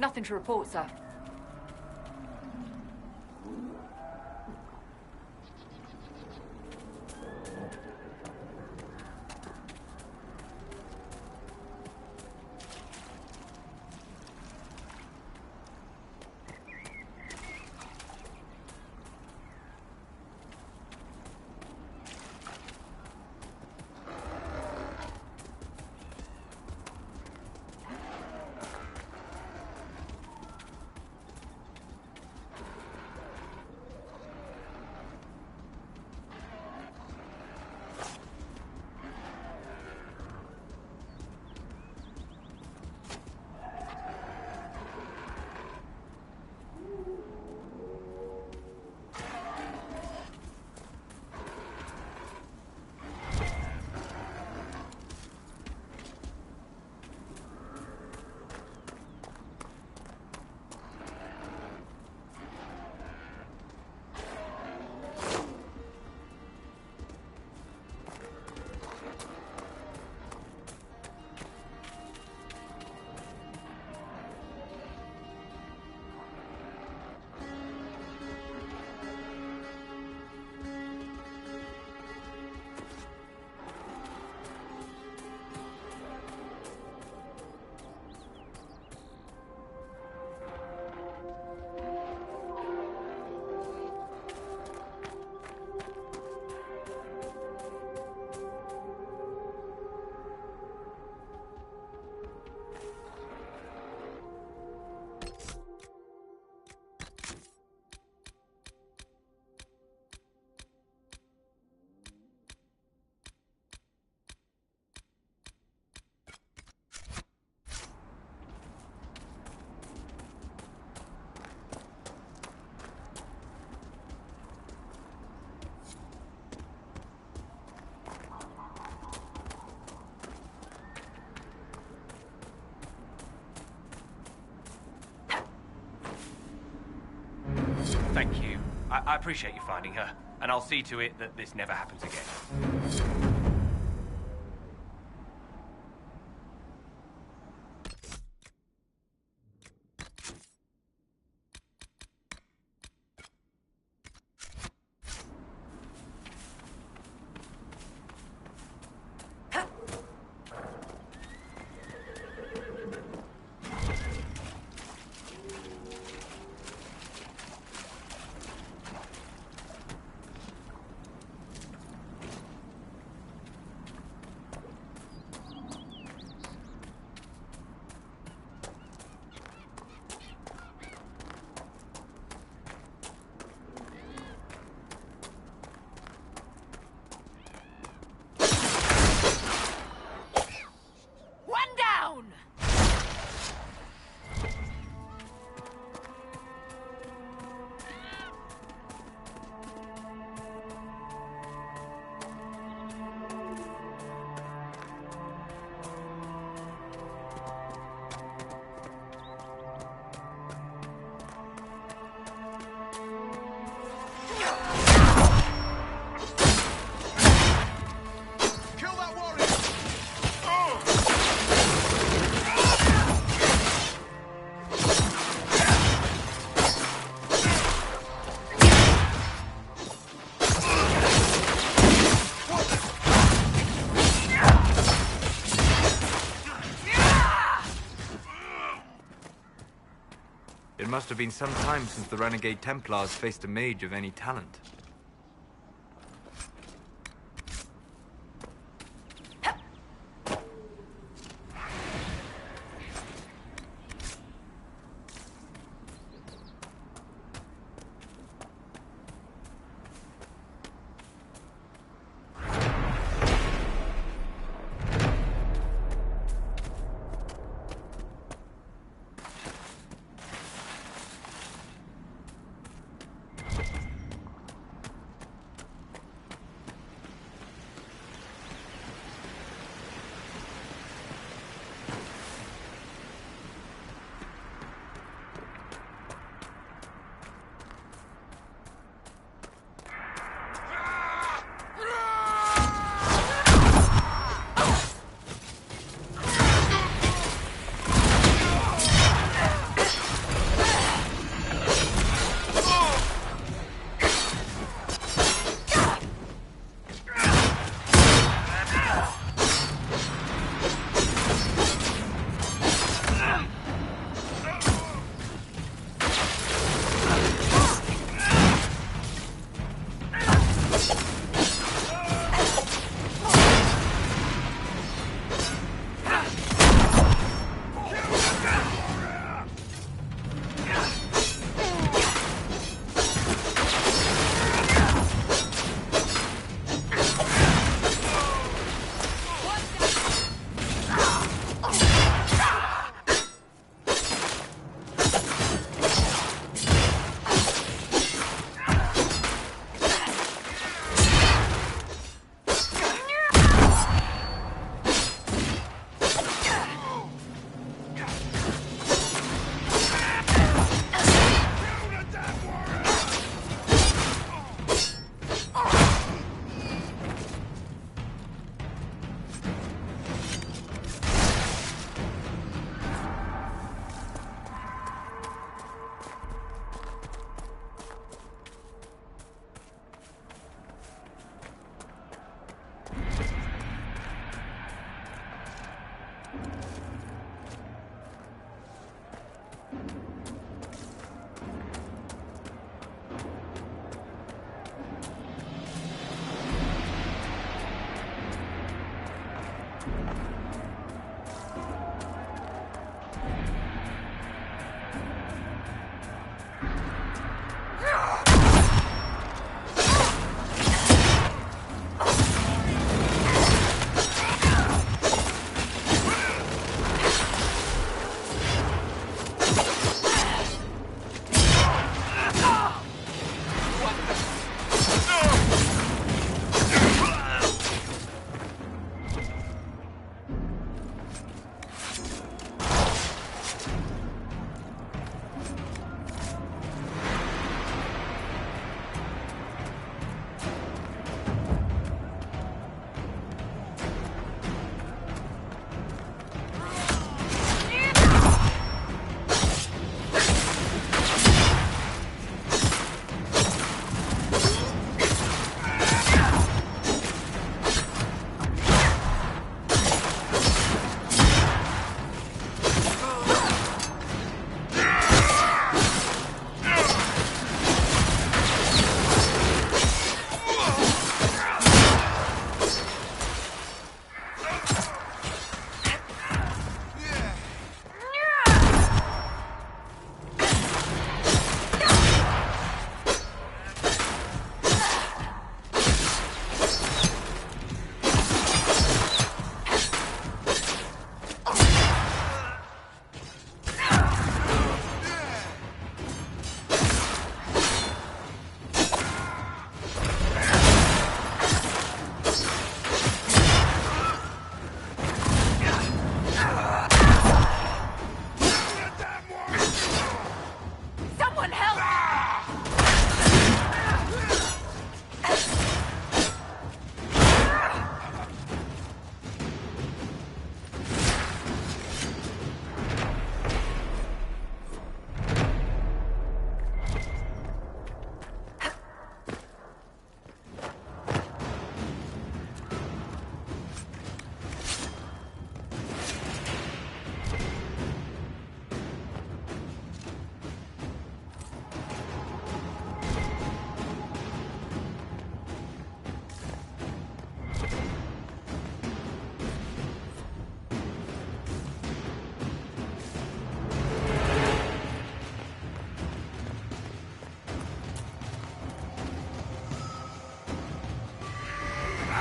Nothing to report, sir. Thank you. I appreciate you finding her, and I'll see to it that this never happens again. It must have been some time since the Renegade Templars faced a mage of any talent.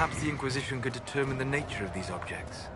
Perhaps the Inquisition could determine the nature of these objects.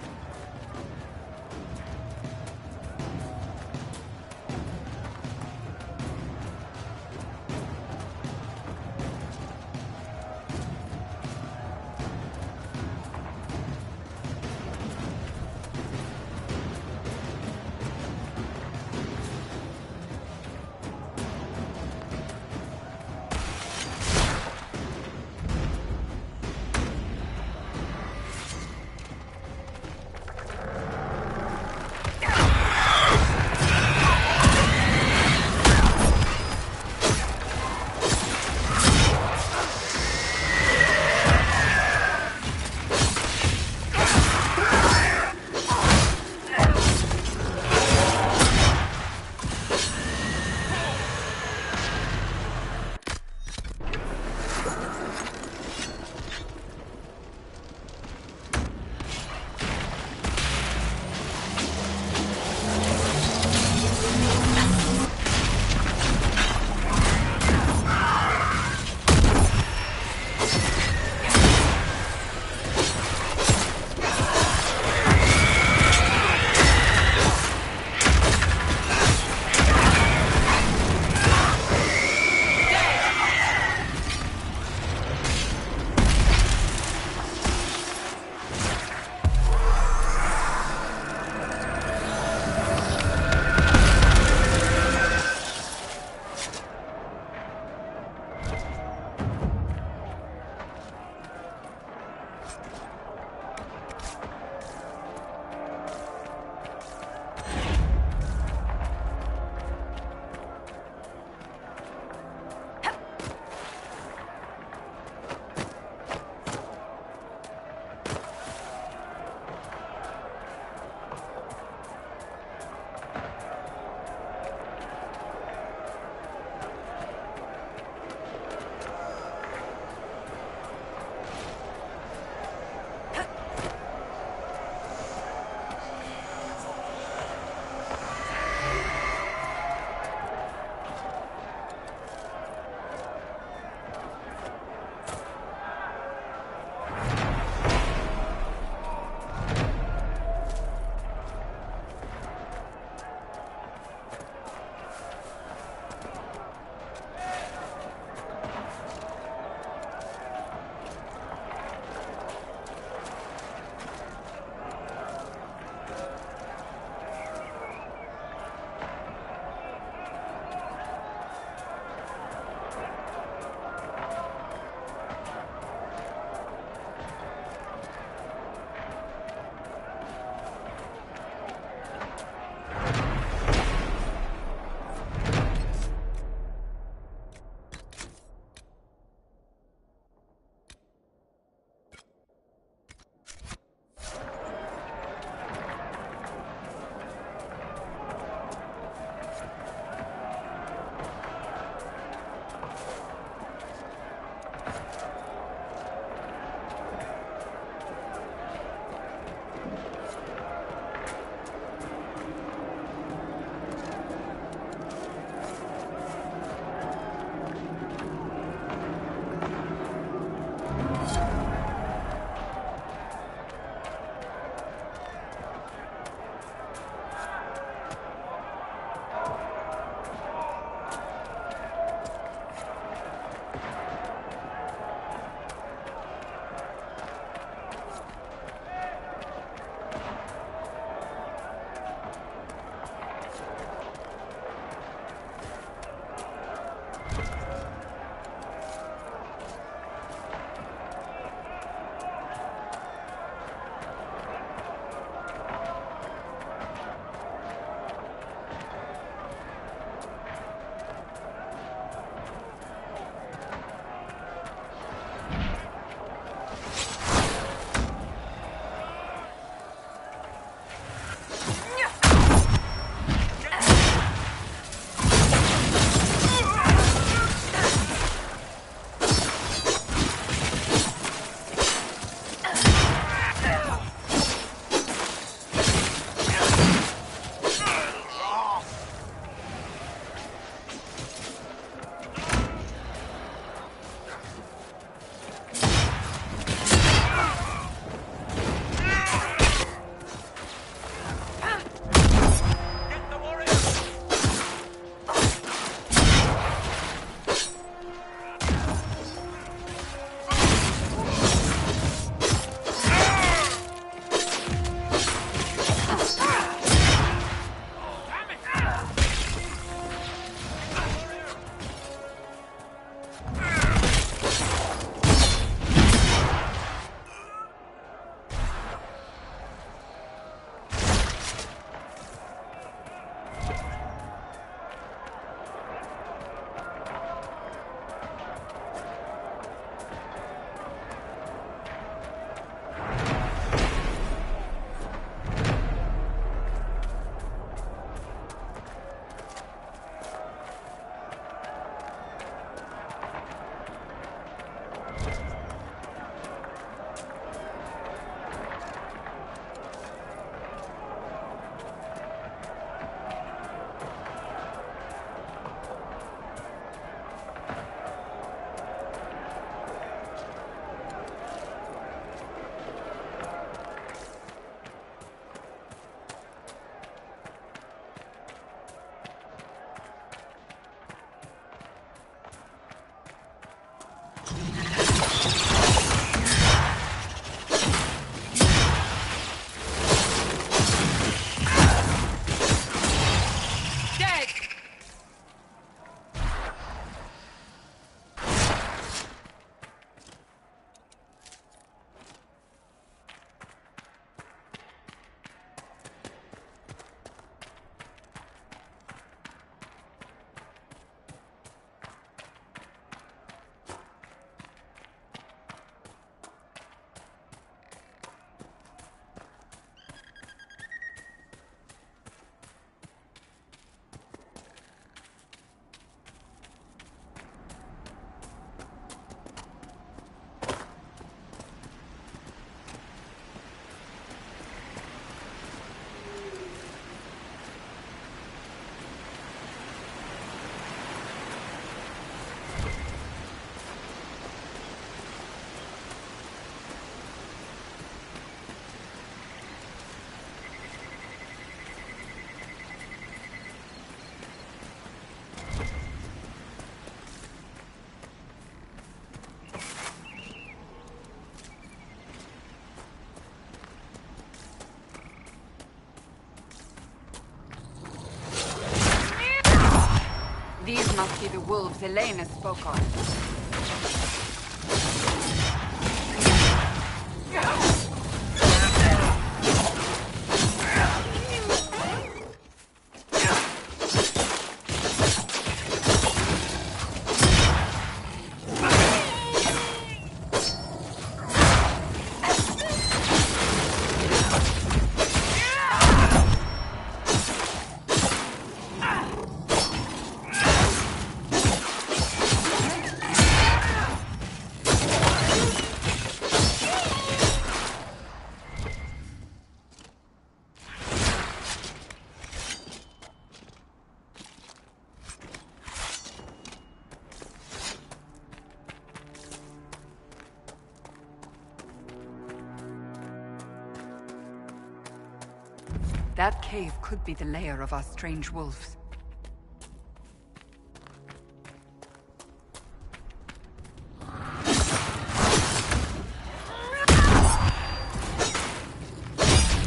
wolves Elena spoke of. That cave could be the lair of our strange wolves.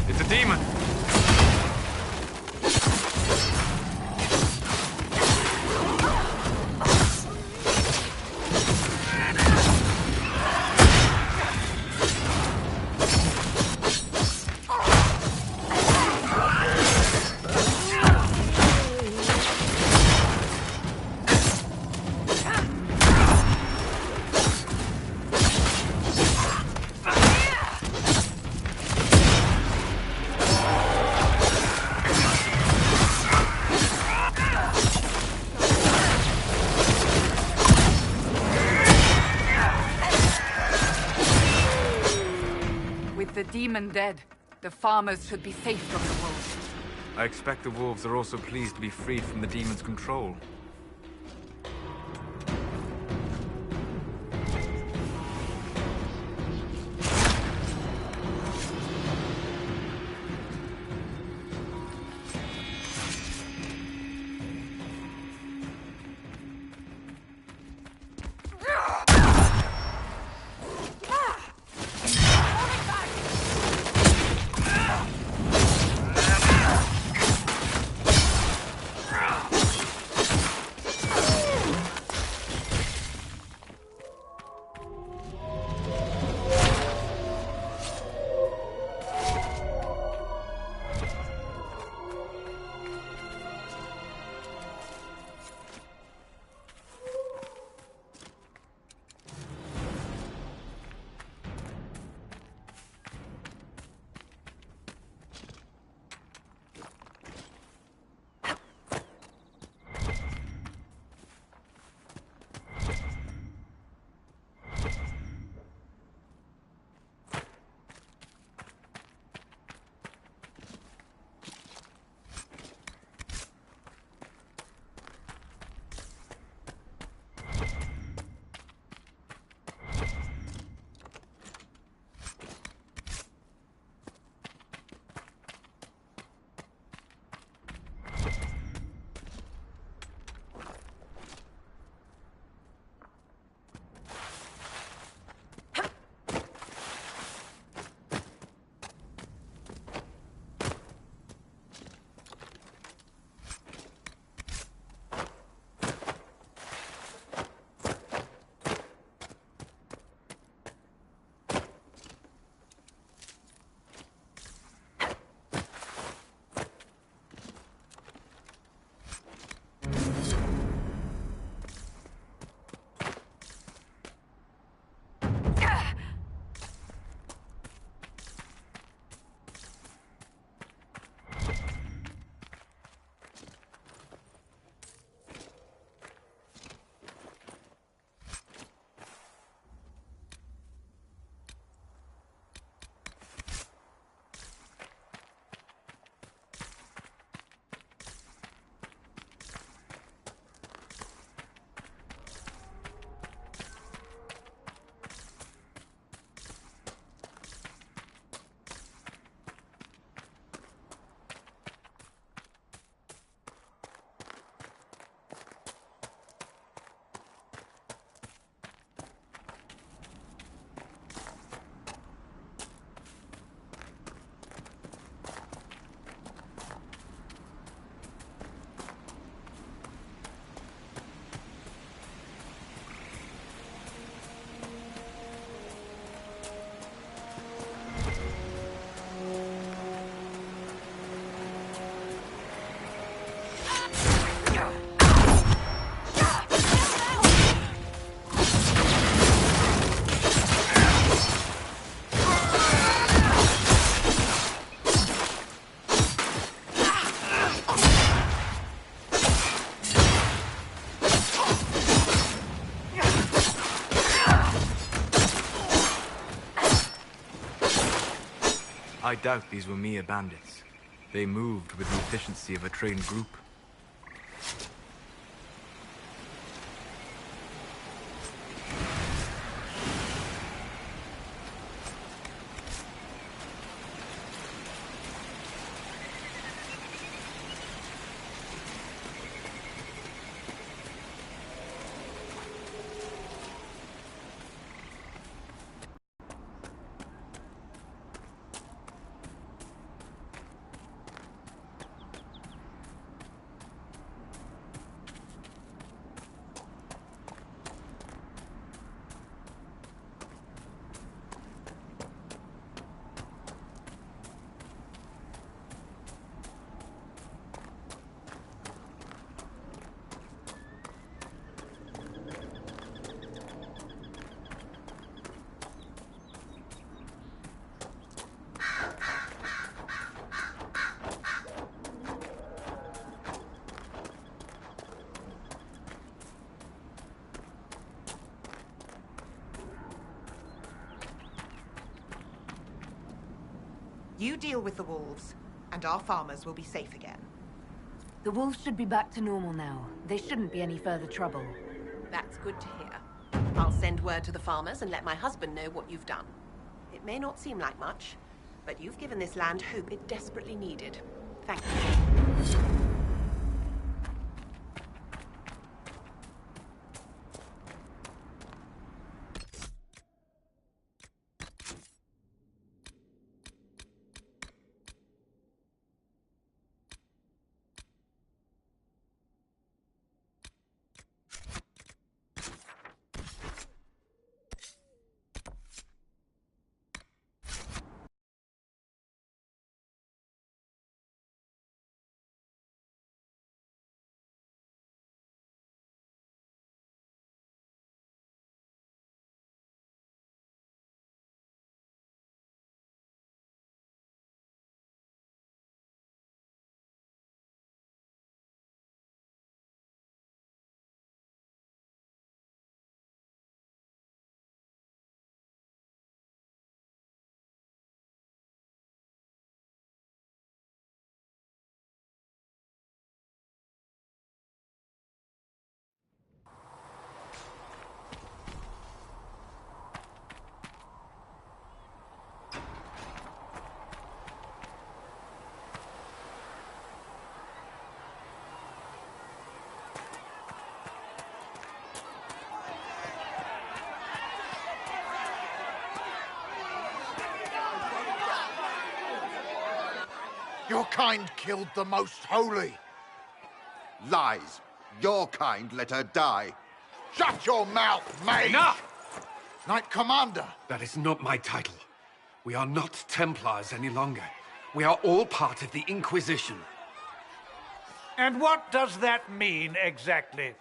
It's a demon! With the demon dead, the farmers should be safe from the wolves. I expect the wolves are also pleased to be freed from the demon's control. I doubt these were mere bandits. They moved with the efficiency of a trained group. You deal with the wolves, and our farmers will be safe again. The wolves should be back to normal now. There shouldn't be any further trouble. That's good to hear. I'll send word to the farmers and let my husband know what you've done. It may not seem like much, but you've given this land hope it desperately needed. Thank you. Your kind killed the most holy. Lies. Your kind let her die. Shut your mouth, mage! Enough! Knight Commander! That is not my title. We are not Templars any longer. We are all part of the Inquisition. And what does that mean, exactly?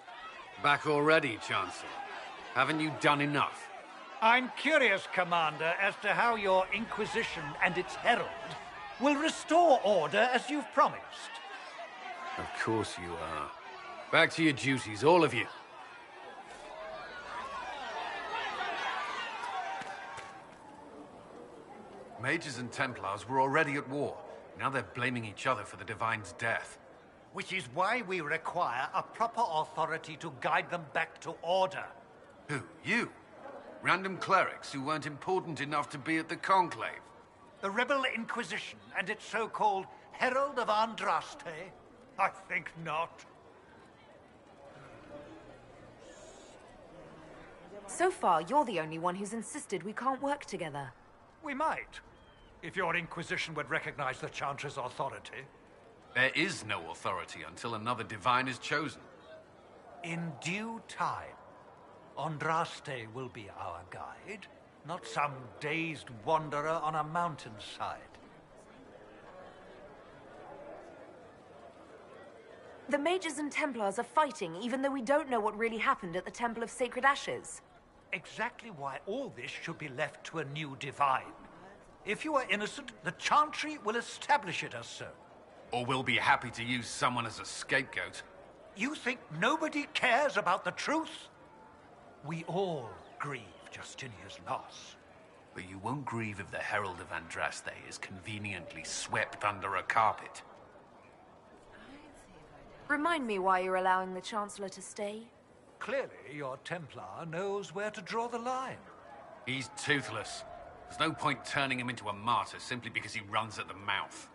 Back already, Chancellor. Haven't you done enough? I'm curious, Commander, as to how your Inquisition and its herald will restore order as you've promised. Of course you are. Back to your duties, all of you. Mages and Templars were already at war. Now they're blaming each other for the Divine's death. Which is why we require a proper authority to guide them back to order. Who? You? Random clerics who weren't important enough to be at the Conclave? The Rebel Inquisition and its so-called Herald of Andraste? I think not. So far, you're the only one who's insisted we can't work together. We might, if your Inquisition would recognize the Chancellor's authority. There is no authority until another Divine is chosen. In due time, Andraste will be our guide, not some dazed wanderer on a mountainside. The Mages and Templars are fighting, even though we don't know what really happened at the Temple of Sacred Ashes. Exactly why all this should be left to a new Divine. If you are innocent, the Chantry will establish it as so. Or we'll be happy to use someone as a scapegoat. You think nobody cares about the truth? We all grieve Justinia's loss. But you won't grieve if the Herald of Andraste is conveniently swept under a carpet. Remind me why you're allowing the Chancellor to stay? Clearly, your Templar knows where to draw the line. He's toothless. There's no point turning him into a martyr simply because he runs at the mouth.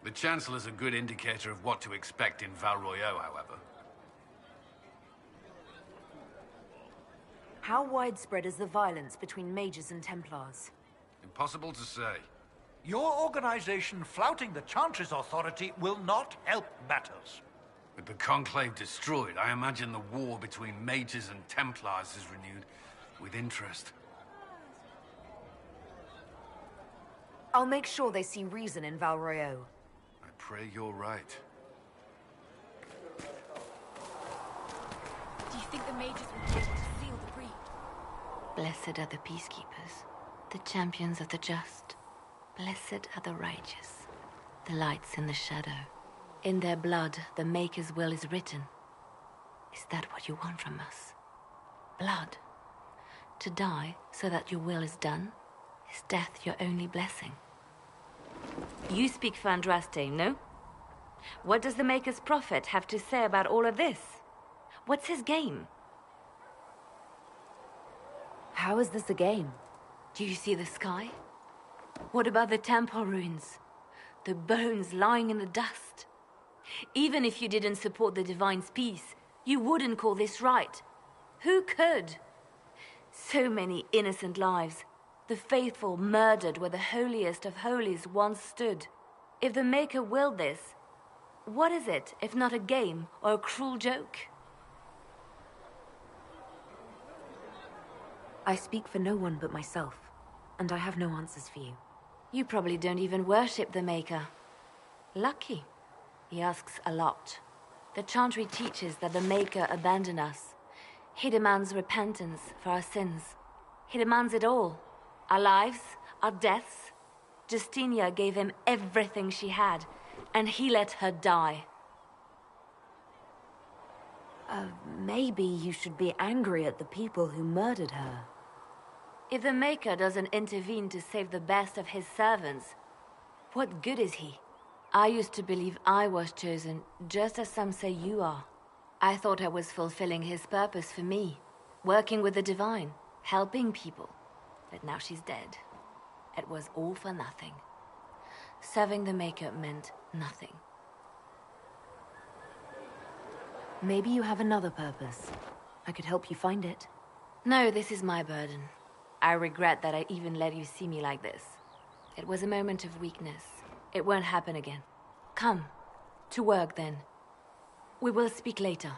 The Chancellor's a good indicator of what to expect in Vanlanthiriel, however. How widespread is the violence between mages and Templars? Impossible to say. Your organization flouting the Chantry's authority will not help matters. With the Conclave destroyed, I imagine the war between mages and Templars is renewed with interest. I'll make sure they see reason in Vanlanthiriel. I pray you're right. Do you think the mages will be able to seal the breach? Blessed are the peacekeepers, the champions of the just. Blessed are the righteous, the lights in the shadow. In their blood, the Maker's will is written. Is that what you want from us? Blood? To die so that your will is done? Is death your only blessing? You speak for Andraste, no? What does the Maker's prophet have to say about all of this? What's his game? How is this a game? Do you see the sky? What about the temple ruins? The bones lying in the dust? Even if you didn't support the Divine's peace, you wouldn't call this right. Who could? So many innocent lives. The faithful murdered where the holiest of holies once stood. If the Maker willed this, what is it if not a game or a cruel joke? I speak for no one but myself, and I have no answers for you. You probably don't even worship the Maker. Lucky. He asks a lot. The Chantry teaches that the Maker abandoned us. He demands repentance for our sins. He demands it all. Our lives, our deaths. Justinia gave him everything she had, and he let her die. Maybe you should be angry at the people who murdered her. If the Maker doesn't intervene to save the best of his servants, what good is he? I used to believe I was chosen, just as some say you are. I thought I was fulfilling his purpose for me, working with the Divine, helping people. But now she's dead. It was all for nothing. Serving the Maker meant nothing. Maybe you have another purpose. I could help you find it. No, this is my burden. I regret that I even let you see me like this. It was a moment of weakness. It won't happen again. Come. To work, then. We will speak later.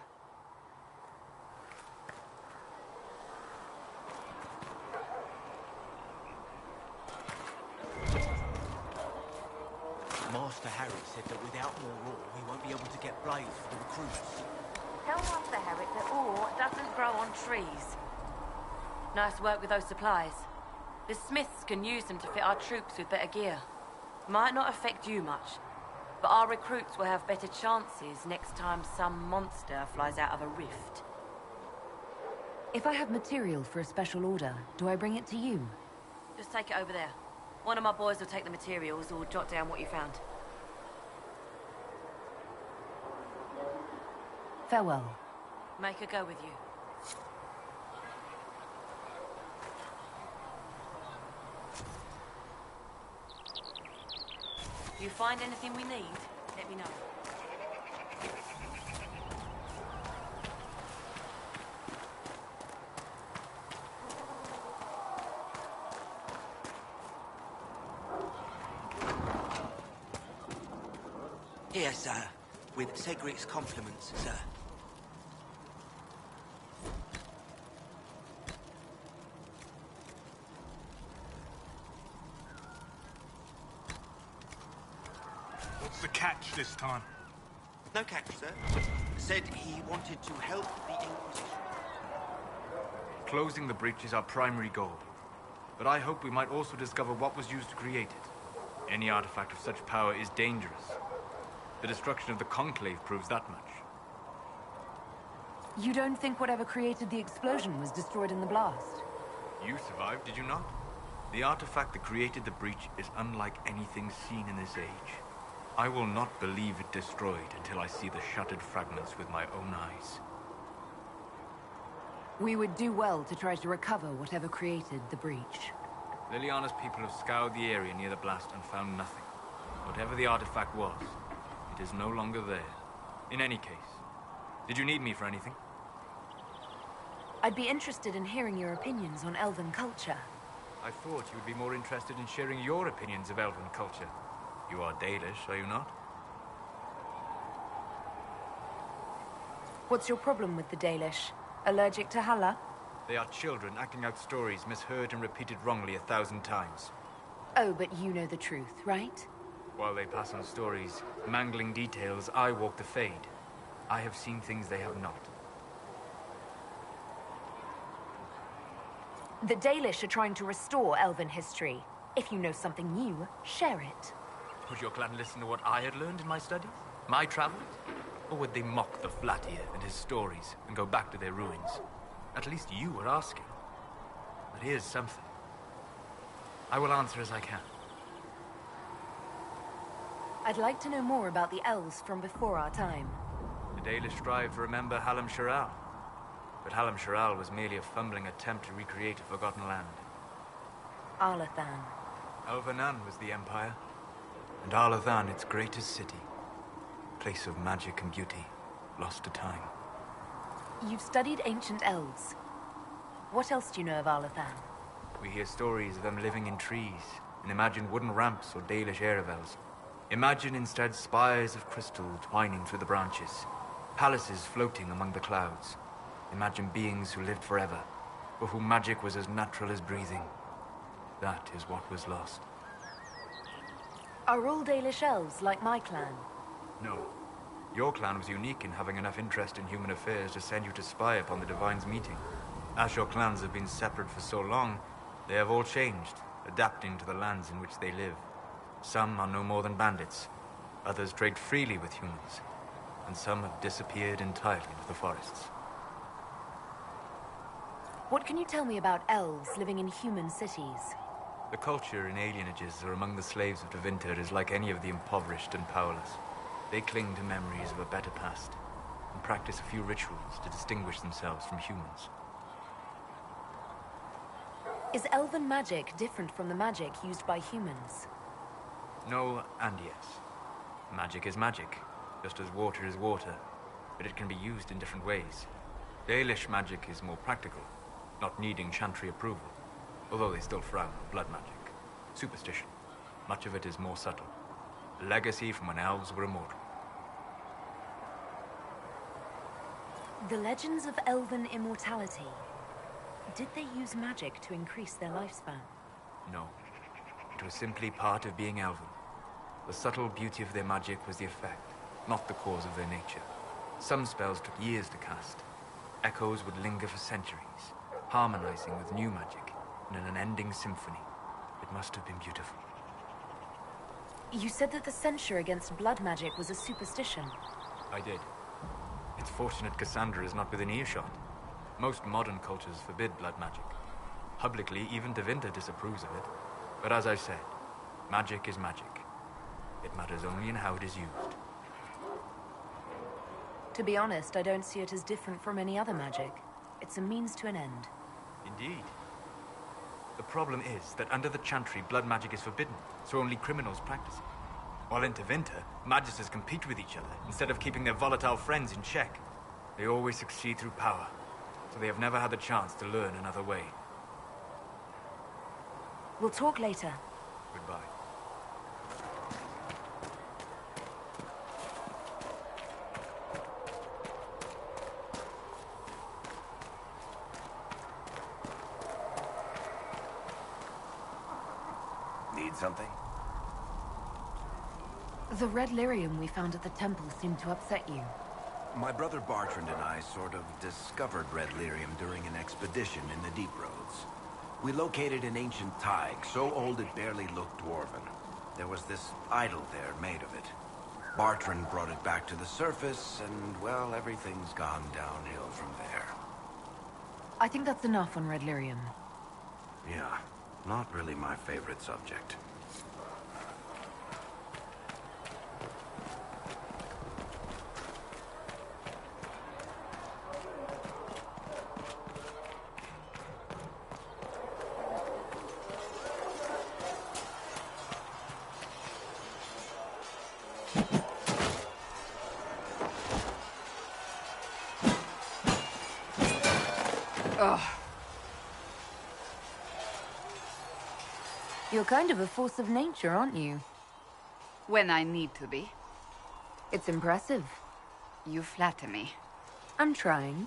Master Harry said that without more ore, we won't be able to get blades for the recruits. Tell Master Harry that ore doesn't grow on trees. Nice work with those supplies. The smiths can use them to fit our troops with better gear. Might not affect you much, but our recruits will have better chances next time some monster flies out of a rift. If I have material for a special order, do I bring it to you? Just take it over there. One of my boys will take the materials or jot down what you found. Farewell. Make her go with you. If you find anything we need, let me know. Here, sir. With Cedric's compliments, sir. What's the catch this time? No catch, sir. Said he wanted to help the Inquisition. Closing the breach is our primary goal. But I hope we might also discover what was used to create it. Any artifact of such power is dangerous. The destruction of the Conclave proves that much. You don't think whatever created the explosion was destroyed in the blast? You survived, did you not? The artifact that created the breach is unlike anything seen in this age. I will not believe it destroyed until I see the shattered fragments with my own eyes. We would do well to try to recover whatever created the breach. Liliana's people have scoured the area near the blast and found nothing. Whatever the artifact was, it is no longer there. In any case, did you need me for anything? I'd be interested in hearing your opinions on elven culture. I thought you would be more interested in sharing your opinions of elven culture. You are Dalish, are you not? What's your problem with the Dalish? Allergic to Halla? They are children acting out stories misheard and repeated wrongly 1,000 times. Oh, but you know the truth, right? While they pass on stories, mangling details, I walk the Fade. I have seen things they have not. The Dalish are trying to restore elven history. If you know something new, share it. Would your clan listen to what I had learned in my studies? My travels? Or would they mock the Flatir and his stories and go back to their ruins? At least you were asking. But here's something. I will answer as I can. I'd like to know more about the elves from before our time. The Dalish strive to remember Hallam Shiral. But Hallam Shiral was merely a fumbling attempt to recreate a forgotten land. Arlathan. Elvanan was the Empire, and Arlathan its greatest city. Place of magic and beauty, lost to time. You've studied ancient elves. What else do you know of Arlathan? We hear stories of them living in trees, and imagine wooden ramps or Dalish Erebels. Imagine instead spires of crystal twining through the branches, palaces floating among the clouds. Imagine beings who lived forever, for whom magic was as natural as breathing. That is what was lost. Are all Dalish elves like my clan? No. Your clan was unique in having enough interest in human affairs to send you to spy upon the Divine's meeting. As your clans have been separate for so long, they have all changed, adapting to the lands in which they live. Some are no more than bandits, others trade freely with humans, and some have disappeared entirely into the forests. What can you tell me about elves living in human cities? The culture in alienages or among the slaves of Tevinter is like any of the impoverished and powerless. They cling to memories of a better past, and practice a few rituals to distinguish themselves from humans. Is elven magic different from the magic used by humans? No and yes. Magic is magic, just as water is water, but it can be used in different ways. Dalish magic is more practical, not needing chantry approval, although they still frown on blood magic. Superstition. Much of it is more subtle. A legacy from when elves were immortal. The legends of elven immortality. Did they use magic to increase their lifespan? No. It was simply part of being elven. The subtle beauty of their magic was the effect, not the cause of their nature. Some spells took years to cast. Echoes would linger for centuries, harmonizing with new magic in an unending symphony. It must have been beautiful. You said that the censure against blood magic was a superstition. I did. It's fortunate Cassandra is not within earshot. Most modern cultures forbid blood magic. Publicly, even Tevinter disapproves of it. But as I said, magic is magic. It matters only in how it is used. To be honest, I don't see it as different from any other magic. It's a means to an end. Indeed. The problem is that under the Chantry, blood magic is forbidden, so only criminals practice it. While in Tevinter, magisters compete with each other instead of keeping their volatile friends in check. They always succeed through power, so they have never had the chance to learn another way. We'll talk later. Goodbye. Need something? The red lyrium we found at the temple seemed to upset you. My brother Bartrand and I sort of discovered red lyrium during an expedition in the Deep Roads. We located an ancient thaig, so old it barely looked dwarven. There was this idol there made of it. Bartrand brought it back to the surface, and, well, everything's gone downhill from there. I think that's enough on red lyrium. Yeah. Not really my favorite subject. Ugh. You're kind of a force of nature, aren't you? When I need to be. It's impressive. You flatter me. I'm trying.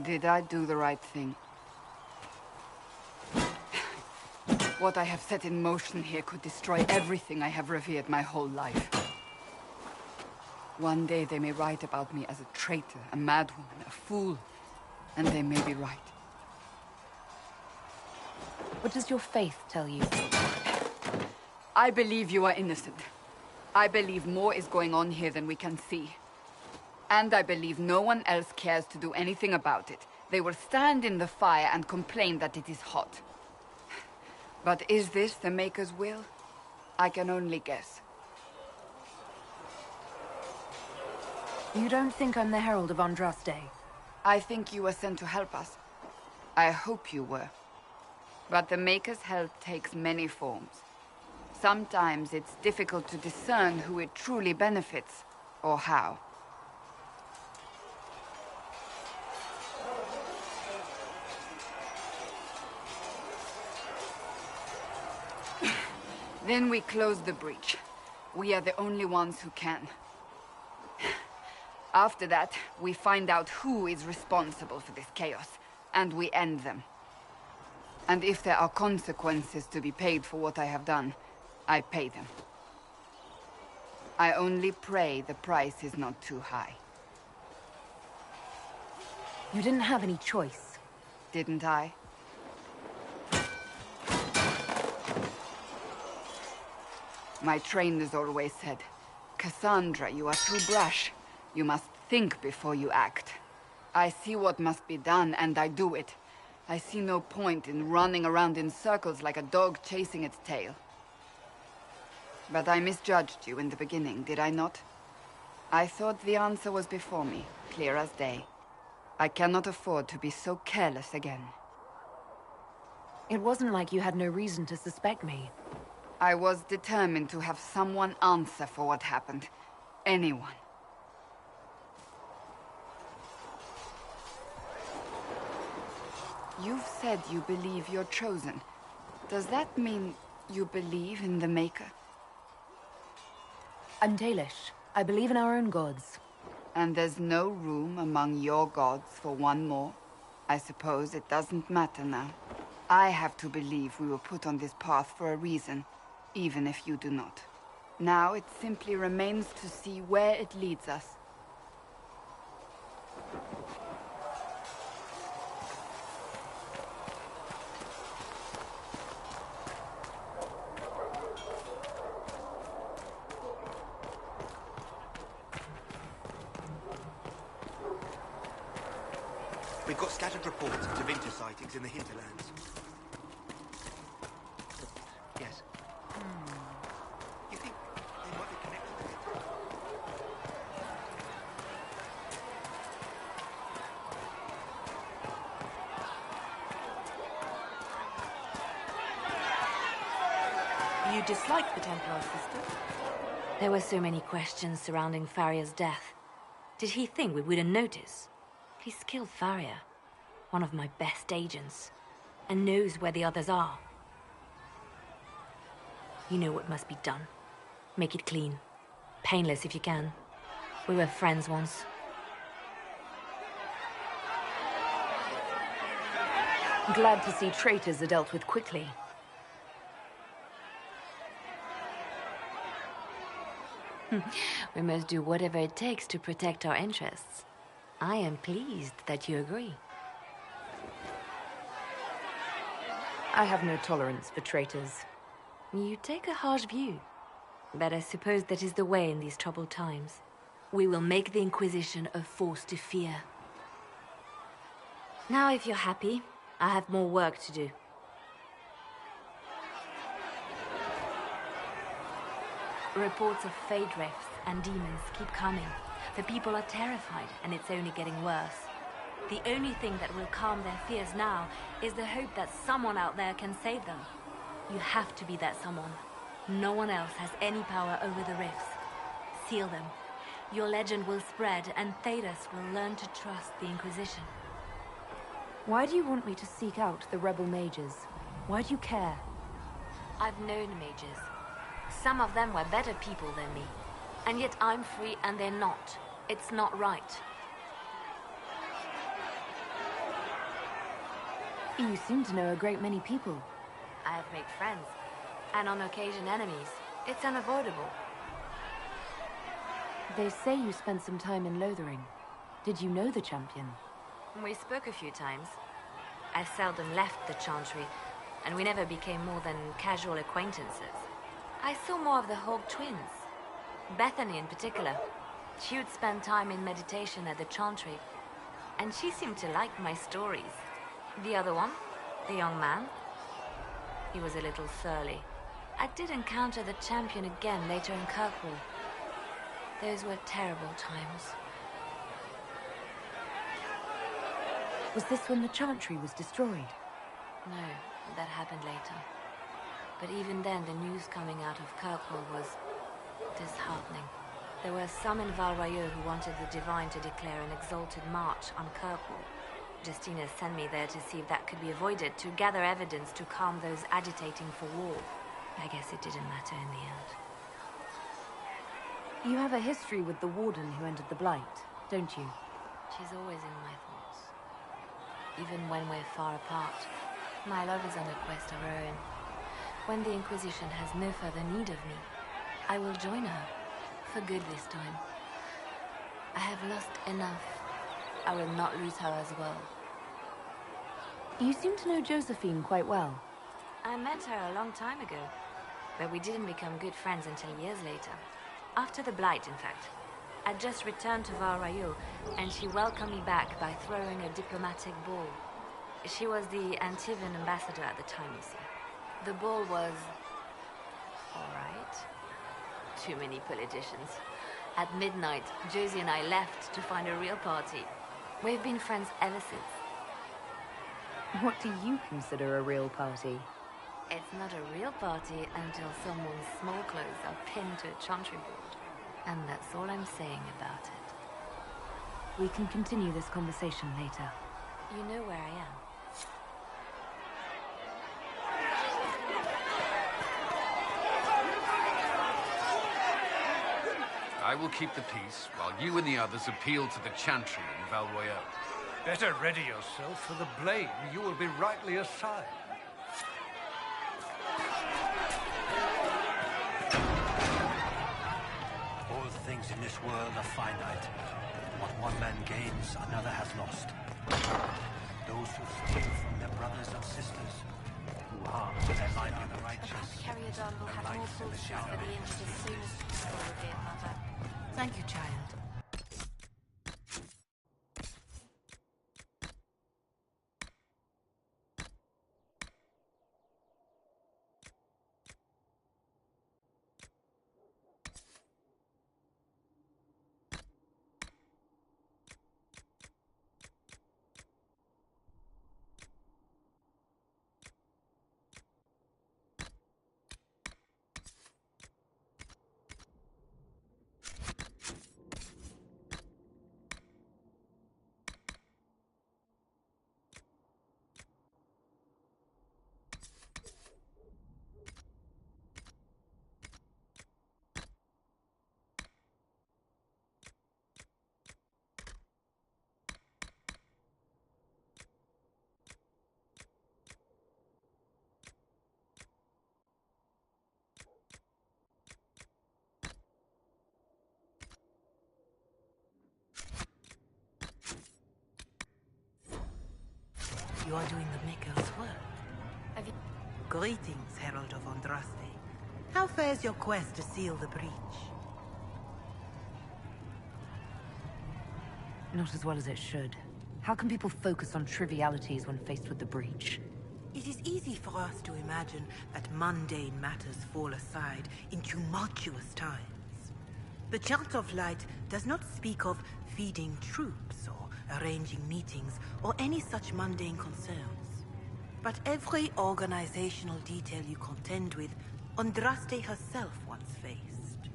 Did I do the right thing? What I have set in motion here could destroy everything I have revered my whole life. One day they may write about me as a traitor, a madwoman, a fool. And they may be right. What does your faith tell you? I believe you are innocent. I believe more is going on here than we can see. And I believe no one else cares to do anything about it. They will stand in the fire and complain that it is hot. But is this the Maker's will? I can only guess. You don't think I'm the Herald of Andraste? I think you were sent to help us. I hope you were. But the Maker's help takes many forms. Sometimes it's difficult to discern who it truly benefits, or how. Then we close the breach. We are the only ones who can. After that, we find out who is responsible for this chaos, and we end them. And if there are consequences to be paid for what I have done, I pay them. I only pray the price is not too high. You didn't have any choice. Didn't I? My trainers always said, Cassandra, you are too brash. You must think before you act. I see what must be done, and I do it. I see no point in running around in circles like a dog chasing its tail. But I misjudged you in the beginning, did I not? I thought the answer was before me, clear as day. I cannot afford to be so careless again. It wasn't like you had no reason to suspect me. I was determined to have someone answer for what happened. Anyone. You've said you believe you're chosen. Does that mean you believe in the Maker? I'm Dalish. I believe in our own gods. And there's no room among your gods for one more? I suppose it doesn't matter now. I have to believe we were put on this path for a reason, even if you do not. Now it simply remains to see where it leads us. We've got scattered reports of Tevinter sightings in the hinterlands. Yes. You think they might be connected to it? You dislike the Templar sister? There were so many questions surrounding Faria's death. Did he think we wouldn't notice? He's killed Faria, one of my best agents, and knows where the others are. You know what must be done. Make it clean. Painless if you can. We were friends once. Glad to see traitors are dealt with quickly. We must do whatever it takes to protect our interests. I am pleased that you agree. I have no tolerance for traitors. You take a harsh view, but I suppose that is the way in these troubled times. We will make the Inquisition a force to fear. Now, if you're happy, I have more work to do. Reports of fade rifts and demons keep coming. The people are terrified, and it's only getting worse. The only thing that will calm their fears now is the hope that someone out there can save them. You have to be that someone. No one else has any power over the rifts. Seal them. Your legend will spread, and Thedas will learn to trust the Inquisition. Why do you want me to seek out the rebel mages? Why do you care? I've known mages. Some of them were better people than me. And yet I'm free and they're not. It's not right. You seem to know a great many people. I have made friends. And on occasion enemies. It's unavoidable. They say you spent some time in Lothering. Did you know the champion? We spoke a few times. I seldom left the Chantry, and we never became more than casual acquaintances. I saw more of the Hog twins. Bethany in particular. She would spend time in meditation at the Chantry, and she seemed to like my stories. The other one, the young man, he was a little surly. I did encounter the champion again later in Kirkwall. Those were terrible times. Was this when the Chantry was destroyed? No, that happened later. But even then, the news coming out of Kirkwall was disheartening. There were some in Valroyeux who wanted the Divine to declare an exalted march on Kirkwall. Justina sent me there to see if that could be avoided, to gather evidence to calm those agitating for war. I guess it didn't matter in the end. You have a history with the Warden who entered the Blight, don't you? She's always in my thoughts. Even when we're far apart, my love is on a quest of her own. When the Inquisition has no further need of me, I will join her. For good this time. I have lost enough. I will not lose her as well. You seem to know Josephine quite well. I met her a long time ago, but we didn't become good friends until years later. After the Blight, in fact. I'd just returned to Valroyeux, and she welcomed me back by throwing a diplomatic ball. She was the Antivan ambassador at the time, you see. The ball was... all right. Too many politicians. At midnight, Josie and I left to find a real party. We've been friends ever since. What do you consider a real party? It's not a real party until someone's small clothes are pinned to a chantry board. And that's all I'm saying about it. We can continue this conversation later. You know where I am. I will keep the peace, while you and the others appeal to the Chantry in Valroyeux. Better ready yourself for the blame. You will be rightly assigned. All things in this world are finite. What one man gains, another has lost. Those who steal from their brothers and sisters, who harm their line of the righteous. Carrier will have more forces for the inch as soon as possible, revered mother. Thank you, child. You are doing the Maker's work. Have you... Greetings, Herald of Andraste. How fares your quest to seal the breach? Not as well as it should. How can people focus on trivialities when faced with the breach? It is easy for us to imagine that mundane matters fall aside in tumultuous times. The Chant of Light does not speak of feeding troops or arranging meetings or any such mundane concerns. But every organizational detail you contend with, Andraste herself once faced.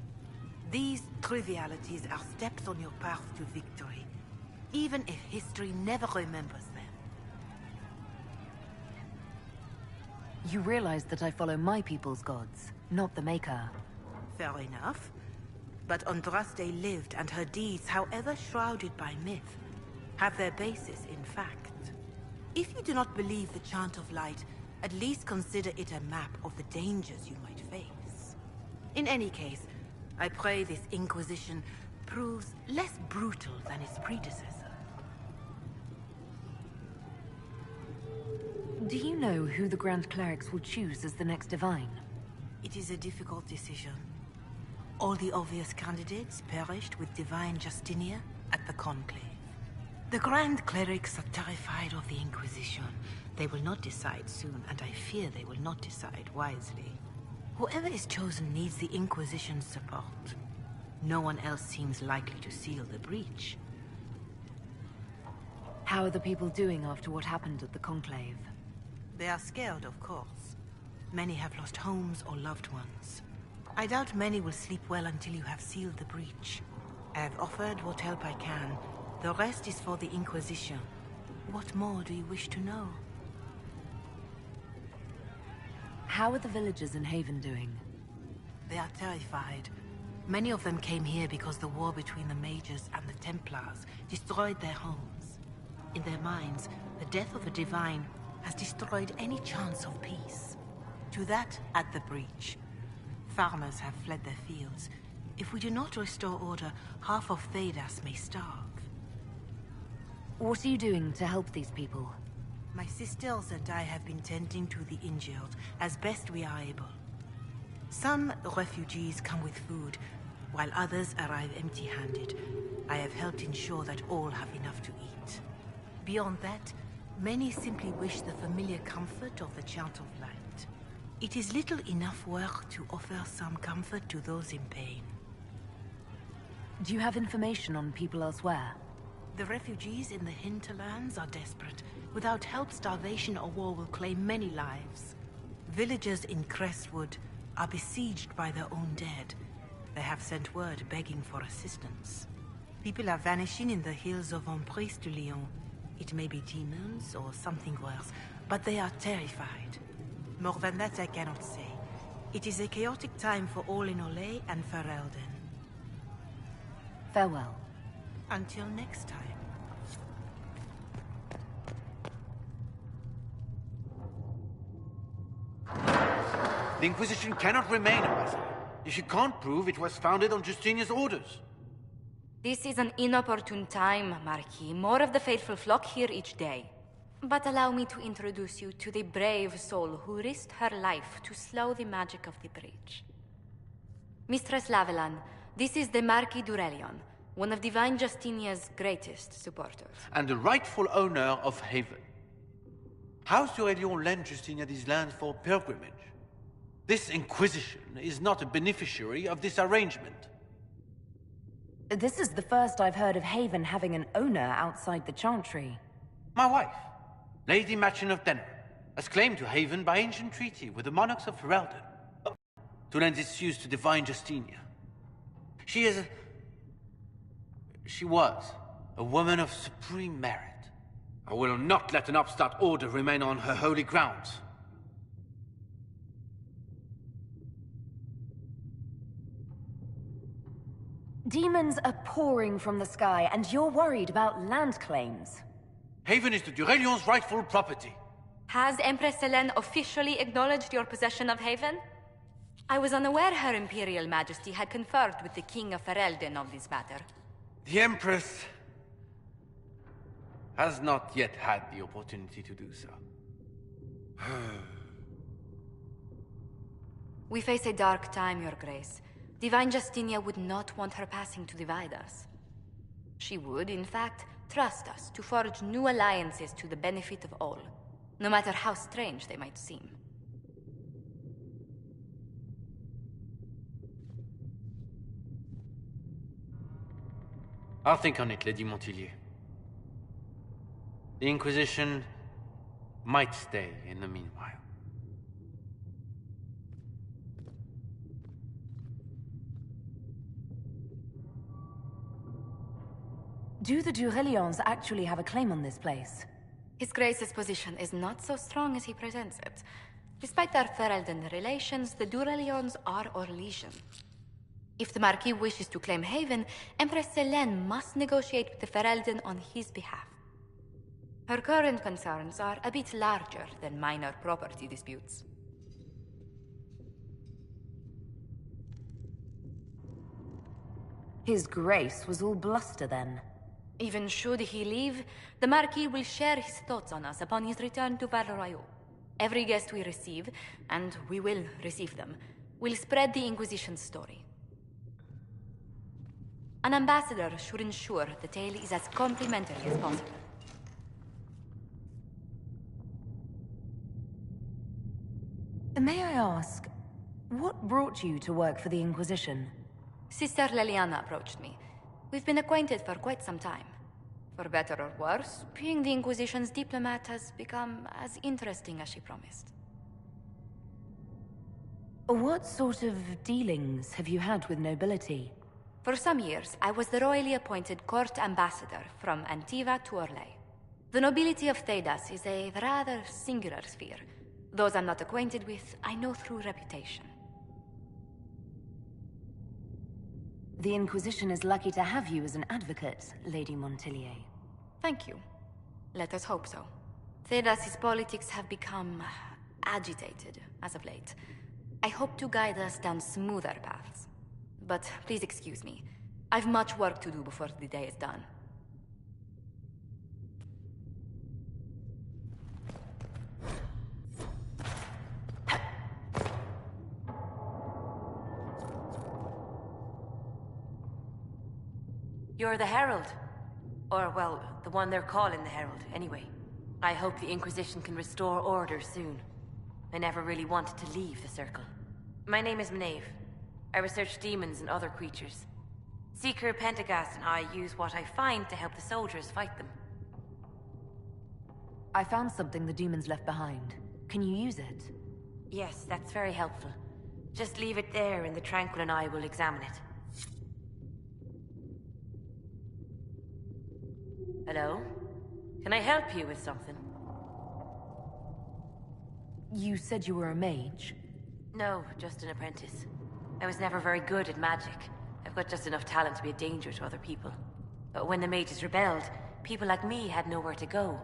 These trivialities are steps on your path to victory, even if history never remembers them. You realize that I follow my people's gods, not the Maker. Fair enough. But Andraste lived, and her deeds, however shrouded by myth, have their basis in fact. If you do not believe the Chant of Light, at least consider it a map of the dangers you might face. In any case, I pray this Inquisition proves less brutal than its predecessor. Do you know who the Grand Clerics will choose as the next Divine? It is a difficult decision. All the obvious candidates perished with Divine Justinia at the Conclave. The Grand Clerics are terrified of the Inquisition. They will not decide soon, and I fear they will not decide wisely. Whoever is chosen needs the Inquisition's support. No one else seems likely to seal the breach. How are the people doing after what happened at the Conclave? They are scared, of course. Many have lost homes or loved ones. I doubt many will sleep well until you have sealed the breach. I have offered what help I can. The rest is for the Inquisition. What more do you wish to know? How are the villagers in Haven doing? They are terrified. Many of them came here because the war between the Mages and the Templars destroyed their homes. In their minds, the death of a Divine has destroyed any chance of peace. To that, add the breach. Farmers have fled their fields. If we do not restore order, half of Thedas may starve. What are you doing to help these people? My sisters and I have been tending to the injured as best we are able. Some refugees come with food, while others arrive empty-handed. I have helped ensure that all have enough to eat. Beyond that, many simply wish the familiar comfort of the Chant of Light. It is little enough work to offer some comfort to those in pain. Do you have information on people elsewhere? The refugees in the hinterlands are desperate. Without help, starvation or war will claim many lives. Villagers in Crestwood are besieged by their own dead. They have sent word begging for assistance. People are vanishing in the hills of Emprise de Lyon. It may be demons or something worse, but they are terrified. More than that I cannot say. It is a chaotic time for all in Olay and Ferelden. Farewell. Until next time. The Inquisition cannot remain a vassal if you can't prove it was founded on Justinia's orders. This is an inopportune time, Marquis. More of the faithful flock here each day. But allow me to introduce you to the brave soul who risked her life to slow the magic of the breach. Mistress Lavelan, this is the Marquis d'Aurelion, one of Divine Justinia's greatest supporters. And the rightful owner of Haven. House d'Aurelion lent Justinia these lands for pilgrimage. This Inquisition is not a beneficiary of this arrangement. This is the first I've heard of Haven having an owner outside the Chantry. My wife, Lady Machin of Denner, has claimed to Haven by ancient treaty with the monarchs of Ferelden to lend its use to Divine Justinia. She was a woman of supreme merit. I will not let an upstart order remain on her holy grounds. Demons are pouring from the sky, and you're worried about land claims. Haven is the d'Aurelion's rightful property. Has Empress Selene officially acknowledged your possession of Haven? I was unaware Her Imperial Majesty had conferred with the King of Ferelden on this matter. The Empress has not yet had the opportunity to do so. We face a dark time, Your Grace. Divine Justinia would not want her passing to divide us. She would, in fact, trust us to forge new alliances to the benefit of all. no matter how strange they might seem. I'll think on it, Lady Montilyet. The Inquisition might stay in the meanwhile. Do the Durelions actually have a claim on this place? His Grace's position is not so strong as he presents it. Despite their Ferelden relations, the Durelions are Orlesian. If the Marquis wishes to claim Haven, Empress Selene must negotiate with the Ferelden on his behalf. Her current concerns are a bit larger than minor property disputes. His Grace was all bluster then. Even should he leave, the Marquis will share his thoughts on us upon his return to Vanlanthiriel. Every guest we receive, and we will receive them, will spread the Inquisition's story. An ambassador should ensure the tale is as complimentary as possible. May I ask, what brought you to work for the Inquisition? Sister Leliana approached me. We've been acquainted for quite some time. For better or worse, being the Inquisition's diplomat has become as interesting as she promised. What sort of dealings have you had with nobility? For some years, I was the royally appointed court ambassador from Antiva to Orlais. The nobility of Thedas is a rather singular sphere. Those I'm not acquainted with, I know through reputation. The Inquisition is lucky to have you as an advocate, Lady Montilyet. Thank you. Let us hope so. Thedas' politics have become agitated as of late. I hope to guide us down smoother paths. But please excuse me. I've much work to do before the day is done. You're the Herald. Or, well, the one they're calling the Herald, anyway. I hope the Inquisition can restore order soon. I never really wanted to leave the Circle. My name is Maeve. I research demons and other creatures. Seeker Pentagast and I use what I find to help the soldiers fight them. I found something the demons left behind. Can you use it? Yes, that's very helpful. Just leave it there and the Tranquil and I will examine it. Hello? Can I help you with something? You said you were a mage? No, just an apprentice. I was never very good at magic. I've got just enough talent to be a danger to other people. But when the mages rebelled, people like me had nowhere to go.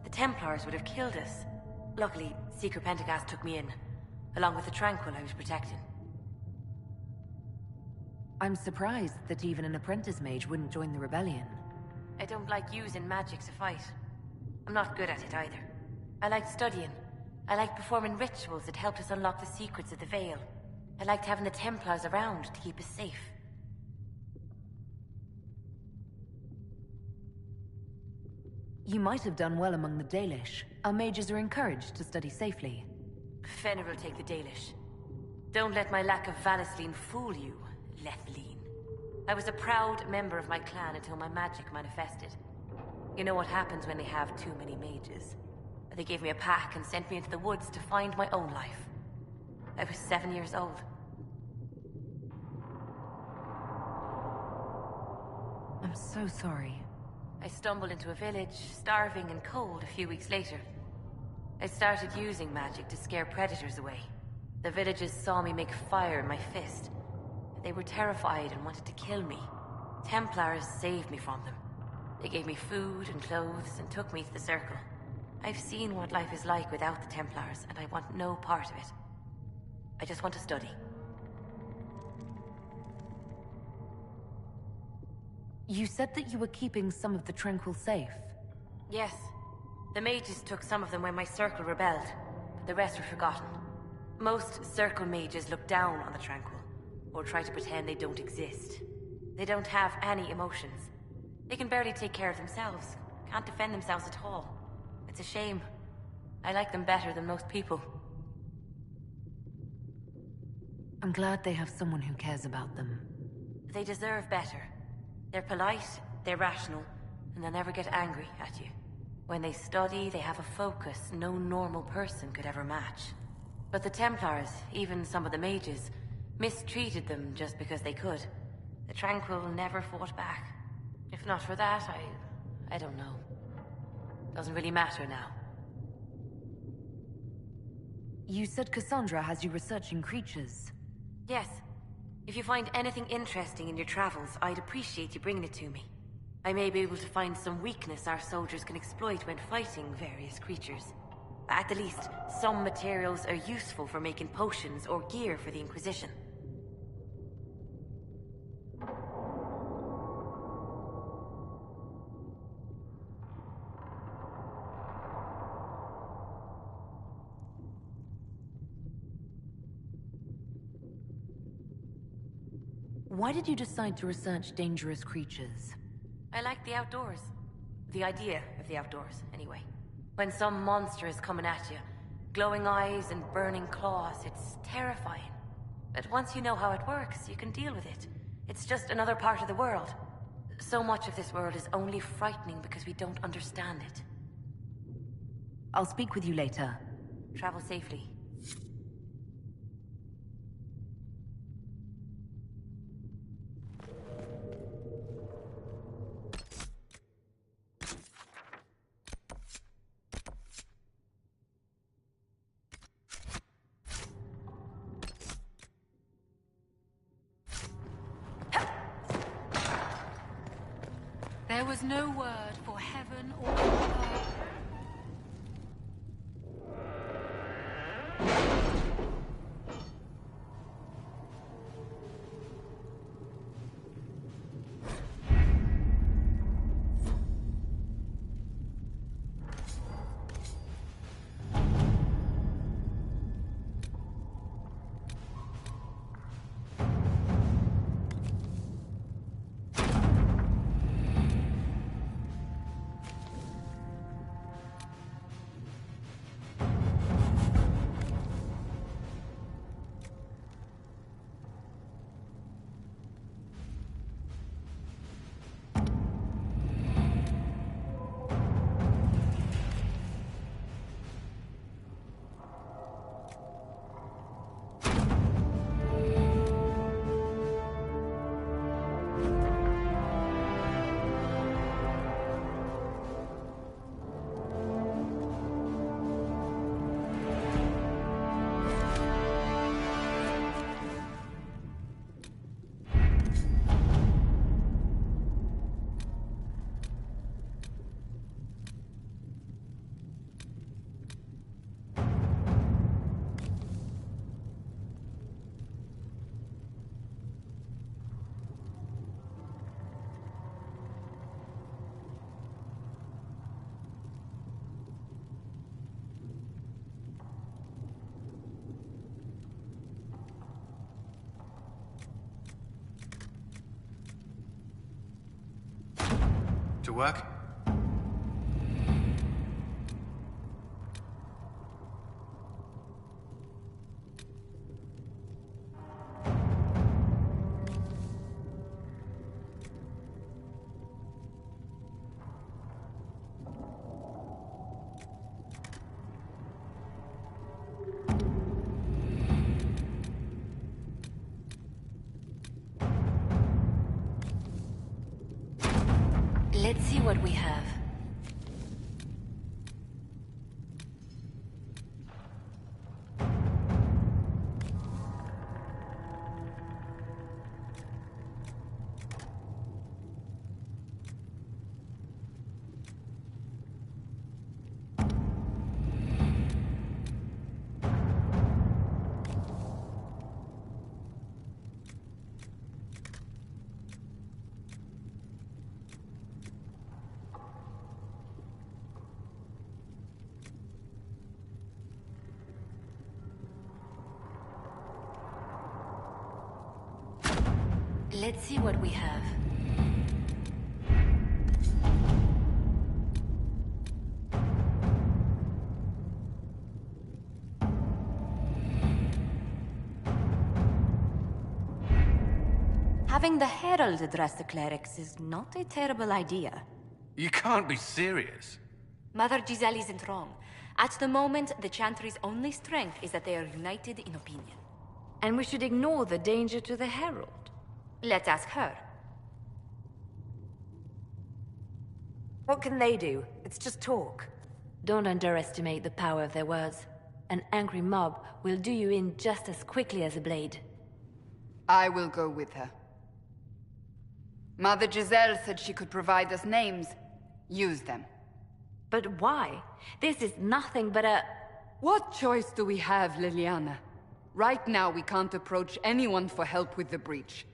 The Templars would have killed us. Luckily, Seeker Pentagast took me in, along with the Tranquil I was protecting. I'm surprised that even an apprentice mage wouldn't join the rebellion. I don't like using magic to fight. I'm not good at it either. I like studying. I like performing rituals that helped us unlock the secrets of the Veil. I liked having the Templars around to keep us safe. You might have done well among the Dalish. Our mages are encouraged to study safely. Fenrir will take the Dalish. Don't let my lack of Vanisleen fool you, Lethleen. I was a proud member of my clan until my magic manifested. You know what happens when they have too many mages. They gave me a pack and sent me into the woods to find my own life. I was 7 years old. I'm so sorry. I stumbled into a village, starving and cold, a few weeks later. I started using magic to scare predators away. The villagers saw me make fire in my fist. They were terrified and wanted to kill me. Templars saved me from them. They gave me food and clothes and took me to the Circle. I've seen what life is like without the Templars, and I want no part of it. I just want to study. You said that you were keeping some of the Tranquil safe. Yes. The mages took some of them when my Circle rebelled, but the rest were forgotten. Most Circle mages look down on the Tranquil, or try to pretend they don't exist. They don't have any emotions. They can barely take care of themselves, can't defend themselves at all. It's a shame. I like them better than most people. I'm glad they have someone who cares about them. They deserve better. They're polite, they're rational, and they'll never get angry at you. When they study, they have a focus no normal person could ever match. But the Templars, even some of the mages, mistreated them just because they could. The Tranquil never fought back. If not for that, I don't know. Doesn't really matter now. You said Cassandra has you researching creatures. Yes. If you find anything interesting in your travels, I'd appreciate you bringing it to me. I may be able to find some weakness our soldiers can exploit when fighting various creatures. At the least, some materials are useful for making potions or gear for the Inquisition. Why did you decide to research dangerous creatures? I like the outdoors. The idea of the outdoors, anyway. When some monster is coming at you, glowing eyes and burning claws, it's terrifying. But once you know how it works, you can deal with it. It's just another part of the world. So much of this world is only frightening because we don't understand it. I'll speak with you later. Travel safely. There was no word for heaven or earth. To work? Let's see what we have. Let's see what we have. Having the Herald address the clerics is not a terrible idea. You can't be serious. Mother Giselle isn't wrong. At the moment, the Chantry's only strength is that they are united in opinion. And we should ignore the danger to the Herald. Let's ask her. What can they do? It's just talk. Don't underestimate the power of their words. An angry mob will do you in just as quickly as a blade. I will go with her. Mother Giselle said she could provide us names. Use them. But why? This is nothing but a... What choice do we have, Liliana? Right now, we can't approach anyone for help with the breach.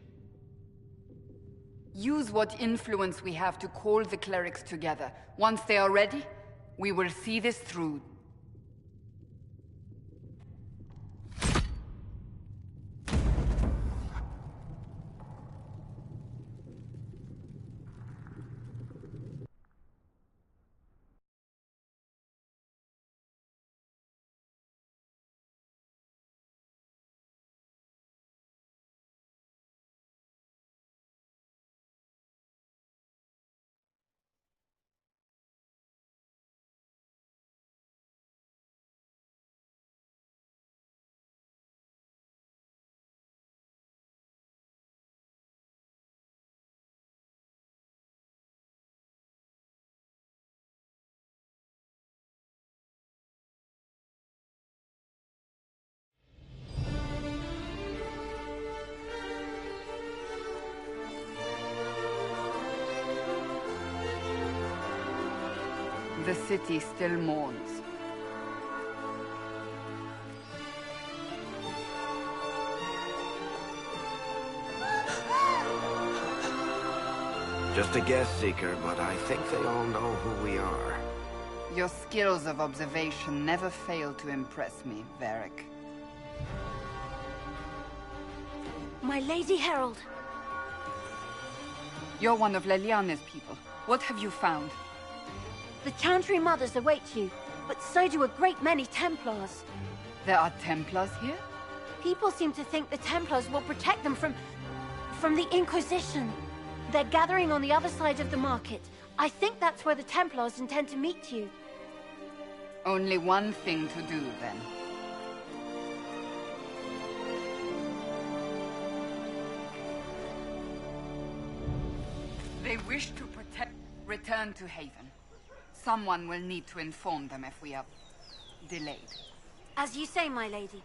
Use what influence we have to call the clerics together. Once they are ready, we will see this through. The city still mourns. Just a guess, Seeker, but I think they all know who we are. Your skills of observation never fail to impress me, Varric. My Lady Herald. You're one of Leliana's people. What have you found? The Chantry Mothers await you, but so do a great many Templars. There are Templars here? People seem to think the Templars will protect them from the Inquisition. They're gathering on the other side of the market. I think that's where the Templars intend to meet you. Only one thing to do, then. They wish to protect... Return to Haven. Someone will need to inform them if we are delayed. As you say, my lady.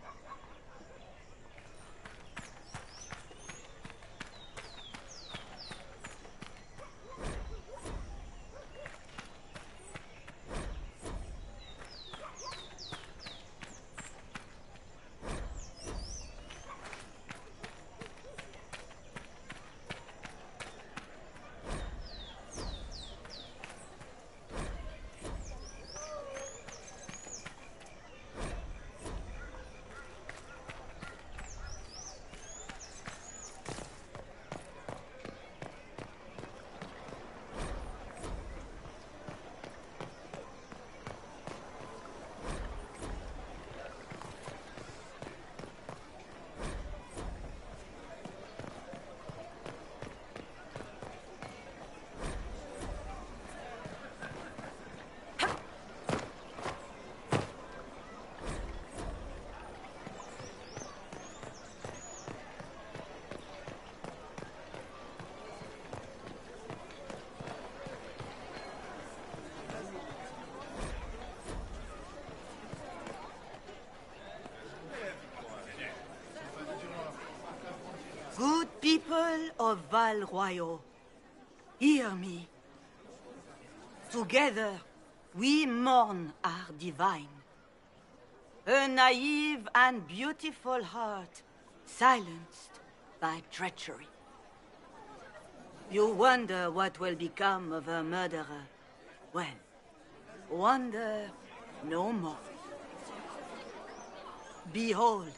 Good people of Val-Royaux, hear me. Together, we mourn our divine. A naive and beautiful heart, silenced by treachery. You wonder what will become of a murderer. Well, wonder no more. Behold,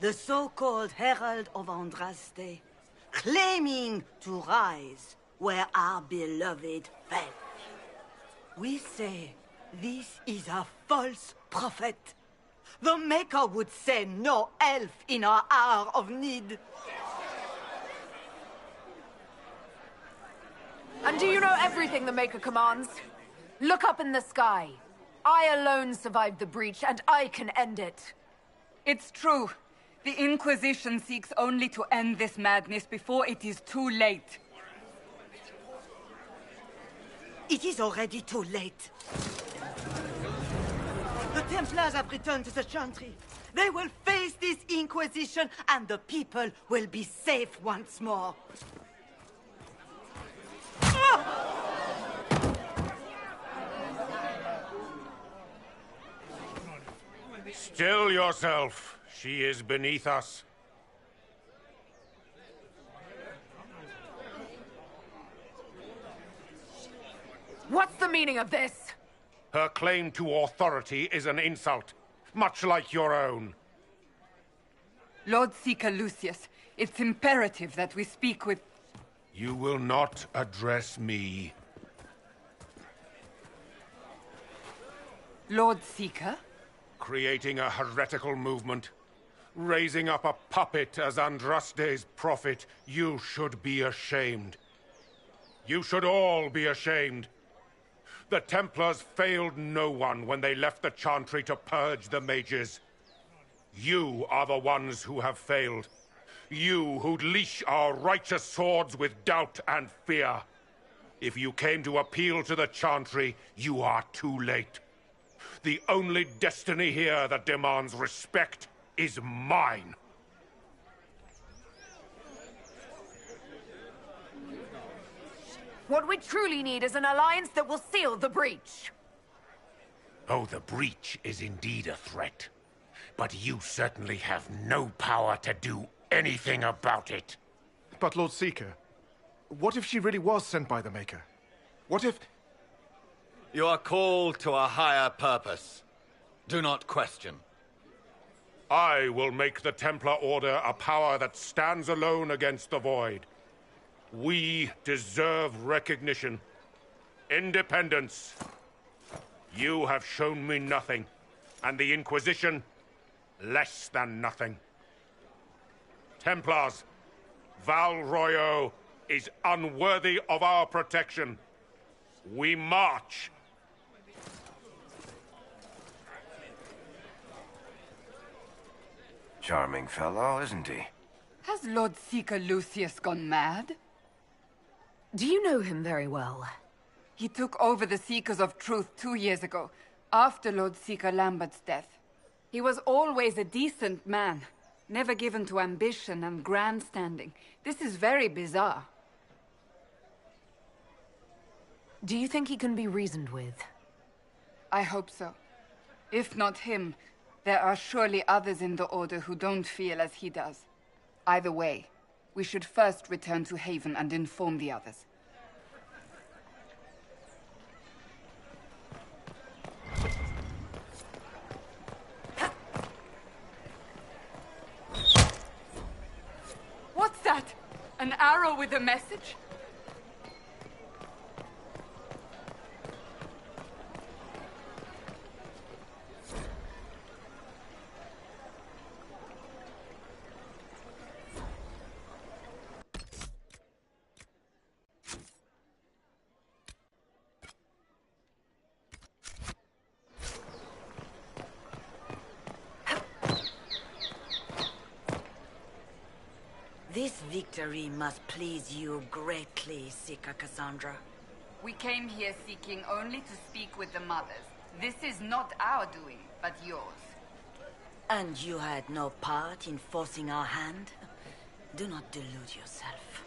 the so-called Herald of Andraste, claiming to rise where our beloved fell. We say this is a false prophet. The Maker would send no elf in our hour of need. And do you know everything the Maker commands? Look up in the sky. I alone survived the breach, and I can end it. It's true. The Inquisition seeks only to end this madness before it is too late. It is already too late. The Templars have returned to the Chantry. They will face this Inquisition, and the people will be safe once more. Still yourself. She is beneath us. What's the meaning of this? Her claim to authority is an insult, much like your own. Lord Seeker Lucius, it's imperative that we speak with... You will not address me. Lord Seeker? Creating a heretical movement. Raising up a puppet as Andraste's prophet. You should be ashamed. You should all be ashamed. The Templars failed no one when they left the Chantry to purge the mages. You are the ones who have failed. You who'd leash our righteous swords with doubt and fear. If you came to appeal to the Chantry, you are too late. The only destiny here that demands respect is mine. What we truly need is an alliance that will seal the breach. Oh, the breach is indeed a threat. But you certainly have no power to do anything about it. But Lord Seeker, what if she really was sent by the Maker? What if... You are called to a higher purpose. Do not question. I will make the Templar Order a power that stands alone against the Void. We deserve recognition. Independence. You have shown me nothing, and the Inquisition, less than nothing. Templars, Val Royeaux is unworthy of our protection. We march. Charming fellow, isn't he? Has Lord Seeker Lucius gone mad? Do you know him very well? He took over the Seekers of Truth 2 years ago, after Lord Seeker Lambert's death. He was always a decent man, never given to ambition and grandstanding. This is very bizarre. Do you think he can be reasoned with? I hope so. If not him, there are surely others in the Order who don't feel as he does. Either way, we should first return to Haven and inform the others. What's that? An arrow with a message? This victory must please you greatly, Seeker Cassandra. We came here seeking only to speak with the mothers. This is not our doing, but yours. And you had no part in forcing our hand? Do not delude yourself.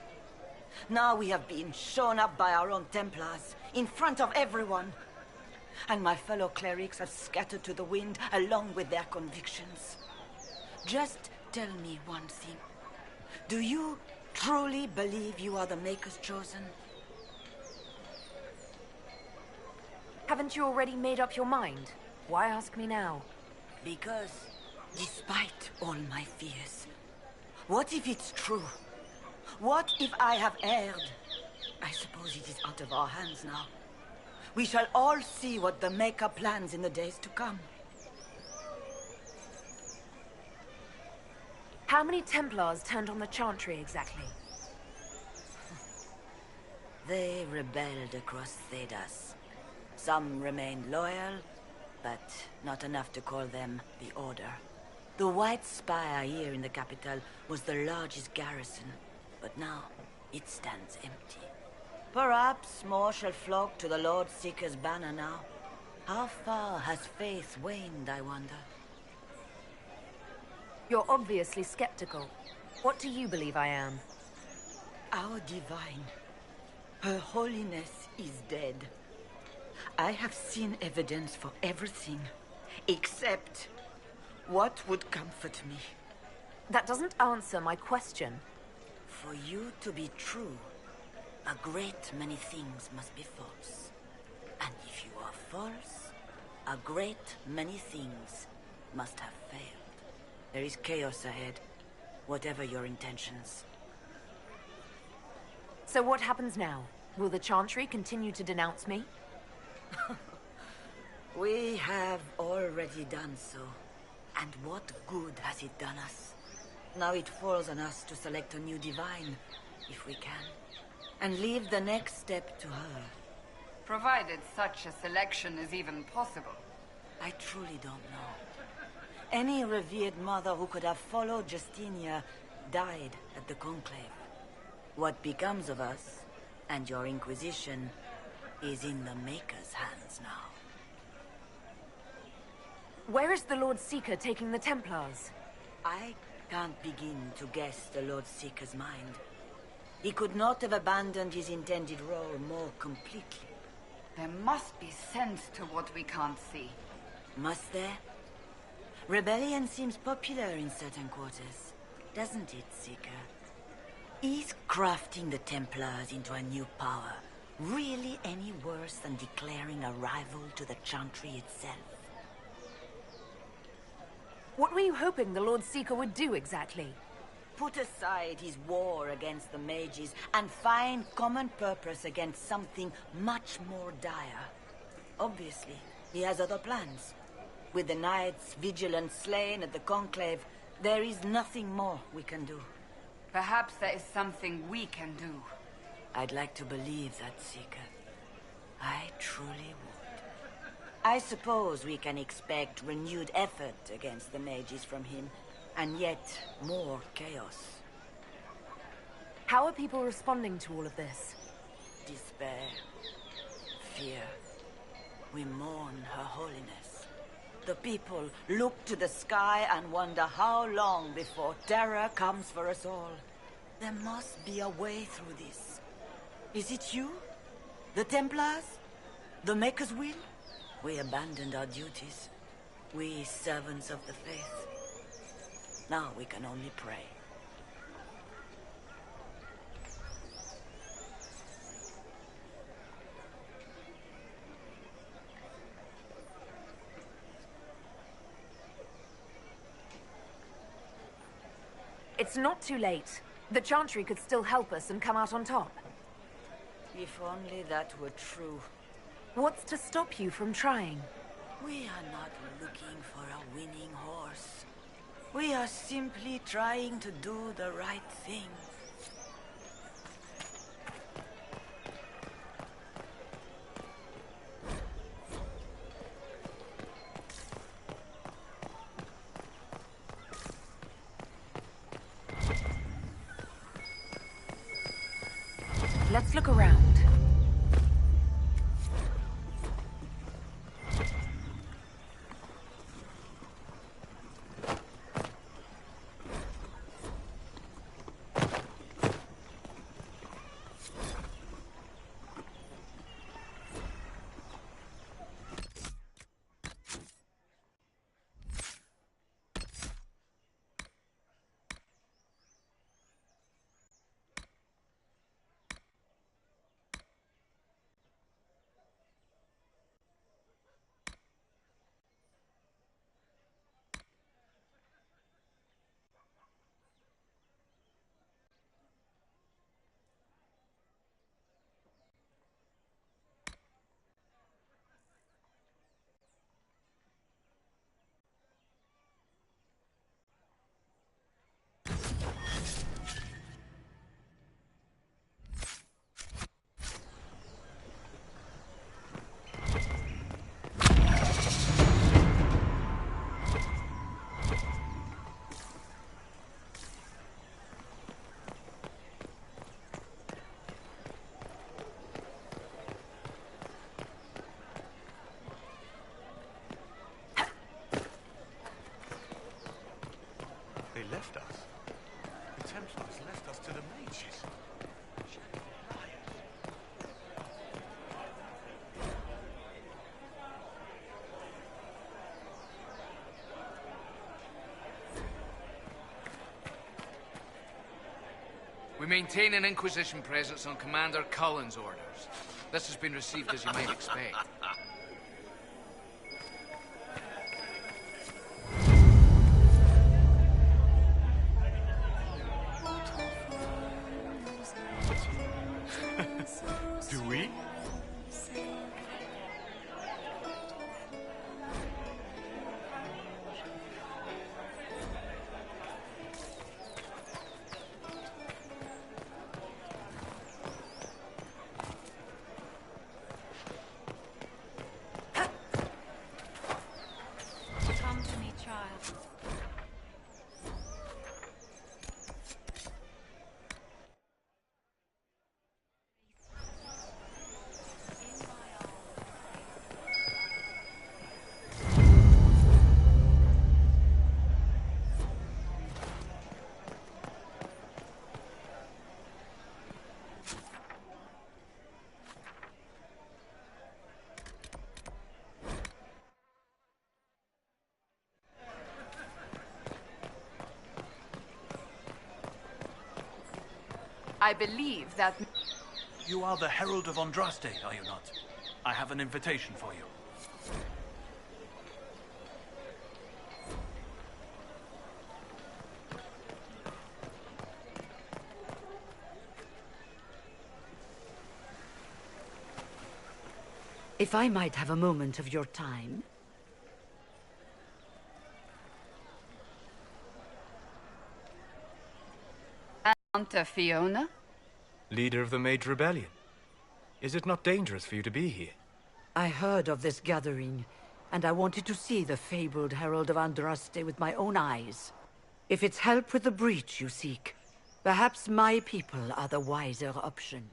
Now we have been shown up by our own Templars, in front of everyone. And my fellow clerics have scattered to the wind along with their convictions. Just tell me one thing. Do you truly believe you are the Maker's chosen? Haven't you already made up your mind? Why ask me now? Because, despite all my fears, what if it's true? What if I have erred? I suppose it is out of our hands now. We shall all see what the Maker plans in the days to come. How many Templars turned on the Chantry exactly? They rebelled across Thedas. Some remained loyal, but not enough to call them the Order. The White Spire here in the capital was the largest garrison, but now it stands empty. Perhaps more shall flock to the Lord Seeker's banner now. How far has faith waned, I wonder? You're obviously skeptical. What do you believe I am? Our divine. Her holiness is dead. I have seen evidence for everything, except what would comfort me. That doesn't answer my question. For you to be true, a great many things must be false. And if you are false, a great many things must have failed. There is chaos ahead, whatever your intentions. So what happens now? Will the Chantry continue to denounce me? We have already done so. And what good has it done us? Now it falls on us to select a new divine, if we can, and leave the next step to her. Provided such a selection is even possible. I truly don't know. Any revered mother who could have followed Justinia died at the Conclave. What becomes of us, and your Inquisition, is in the Maker's hands now. Where is the Lord Seeker taking the Templars? I can't begin to guess the Lord Seeker's mind. He could not have abandoned his intended role more completely. There must be sense to what we can't see. Must there? Rebellion seems popular in certain quarters, doesn't it, Seeker? Is crafting the Templars into a new power really any worse than declaring a rival to the Chantry itself? What were you hoping the Lord Seeker would do exactly? Put aside his war against the mages and find common purpose against something much more dire. Obviously, he has other plans. With the knights vigilant slain at the Conclave, there is nothing more we can do. Perhaps there is something we can do. I'd like to believe that, Seeker. I truly would. I suppose we can expect renewed effort against the mages from him, and yet more chaos. How are people responding to all of this? Despair. Fear. We mourn her holiness. The people look to the sky and wonder how long before terror comes for us all. There must be a way through this. Is it you? The Templars? The Maker's will? We abandoned our duties. We servants of the faith. Now we can only pray. It's not too late. The Chantry could still help us and come out on top. If only that were true. What's to stop you from trying? We are not looking for a winning horse. We are simply trying to do the right thing. Let's look around. Templars left us to the mages. We maintain an Inquisition presence on Commander Cullen's orders. This has been received as you might expect. Do we? Come to me, child. I believe that... You are the Herald of Andraste, are you not? I have an invitation for you. If I might have a moment of your time. Hunter Fiona? Leader of the Mage Rebellion. Is it not dangerous for you to be here? I heard of this gathering, and I wanted to see the fabled Herald of Andraste with my own eyes. If it's help with the breach you seek, perhaps my people are the wiser option.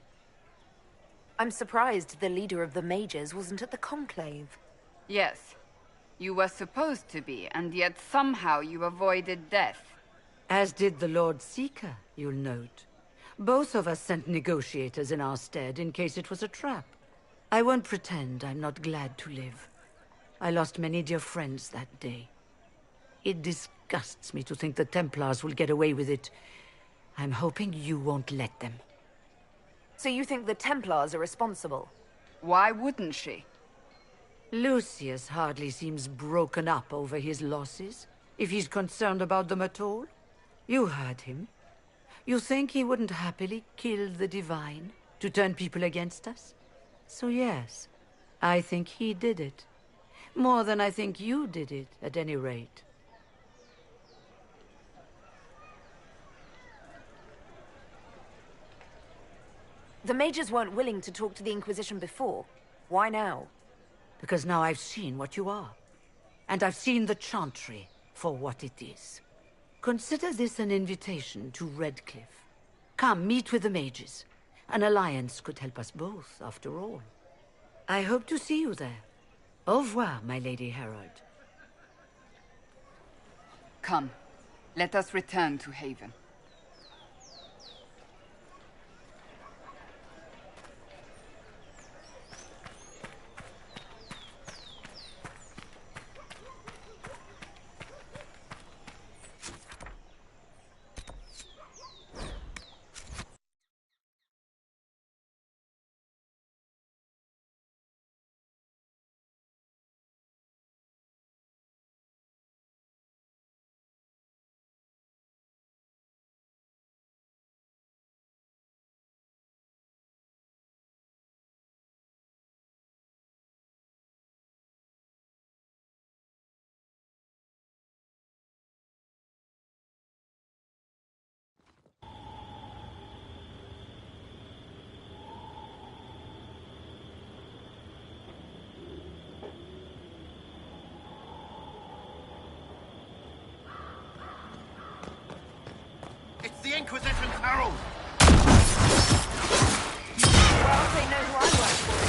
I'm surprised the leader of the mages wasn't at the conclave. Yes. You were supposed to be, and yet somehow you avoided death. As did the Lord Seeker, you'll note. Both of us sent negotiators in our stead in case it was a trap. I won't pretend I'm not glad to live. I lost many dear friends that day. It disgusts me to think the Templars will get away with it. I'm hoping you won't let them. So you think the Templars are responsible? Why wouldn't she? Lucius hardly seems broken up over his losses, if he's concerned about them at all. You heard him. You think he wouldn't happily kill the Divine to turn people against us? So yes, I think he did it. More than I think you did it, at any rate. The mages weren't willing to talk to the Inquisition before. Why now? Because now I've seen what you are. And I've seen the Chantry for what it is. Consider this an invitation to Redcliffe. Come, meet with the mages. An alliance could help us both, after all. I hope to see you there. Au revoir, my Lady Herald. Come, let us return to Haven. It's the Inquisition's herald! Well, they know who I work for.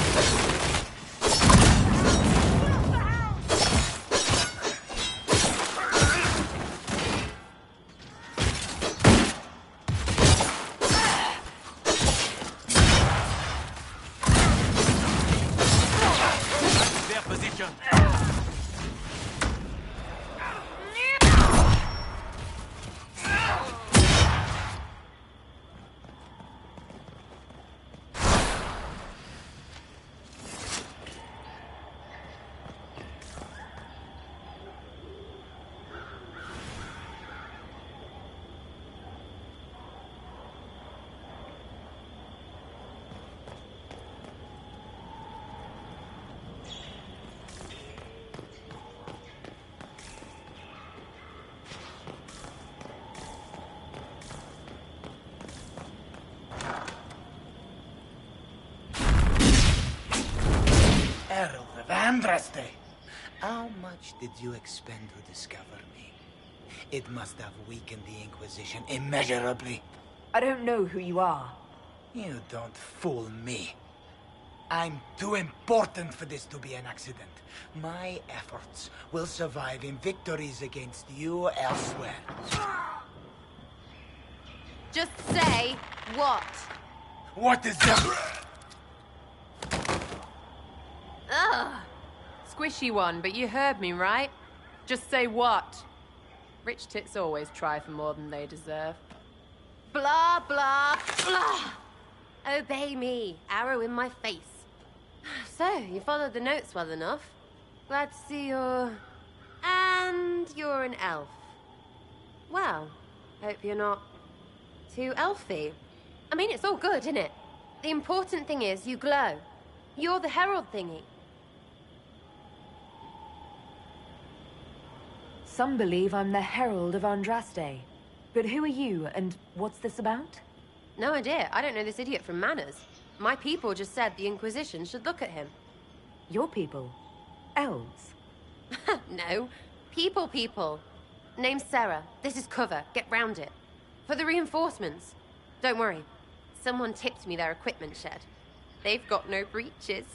Andraste! How much did you expend to discover me? It must have weakened the Inquisition immeasurably. I don't know who you are. You don't fool me. I'm too important for this to be an accident. My efforts will survive in victories against you elsewhere. Just say what? What is that? Ugh. Squishy one, but you heard me, right? Just say what? Rich tits always try for more than they deserve. Blah, blah, blah. Obey me. Arrow in my face. So, you followed the notes well enough. Glad to see you're... And you're an elf. Well, hope you're not too elfy. I mean, it's all good, isn't it? The important thing is you glow. You're the herald thingy. Some believe I'm the Herald of Andraste. But who are you, and what's this about? No idea. I don't know this idiot from Manners. My people just said the Inquisition should look at him. Your people? Elves? No. People. Name's Sarah. This is cover. Get round it. For the reinforcements. Don't worry. Someone tipped me their equipment shed. They've got no breaches.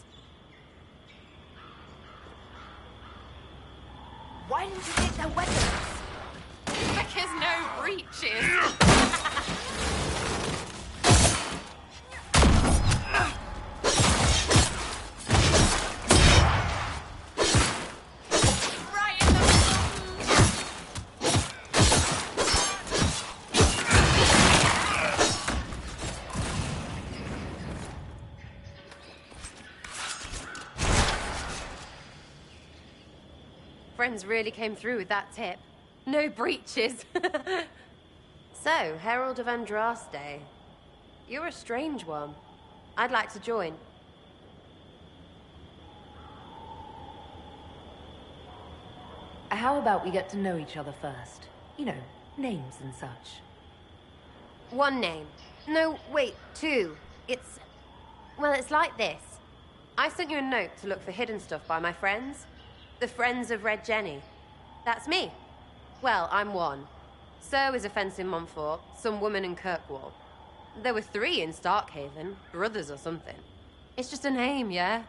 Why didn't you take their weapons? Because no breaches. Friends really came through with that tip. No breaches. So, Herald of Andraste. You're a strange one. I'd like to join. How about we get to know each other first? You know, names and such. One name. No, wait, two. Well, it's like this. I sent you a note to look for hidden stuff by my friends. The Friends of Red Jenny. That's me. Well, I'm one. So is a fence in Montfort, some woman in Kirkwall. There were 3 in Starkhaven, brothers or something. It's just a name, yeah?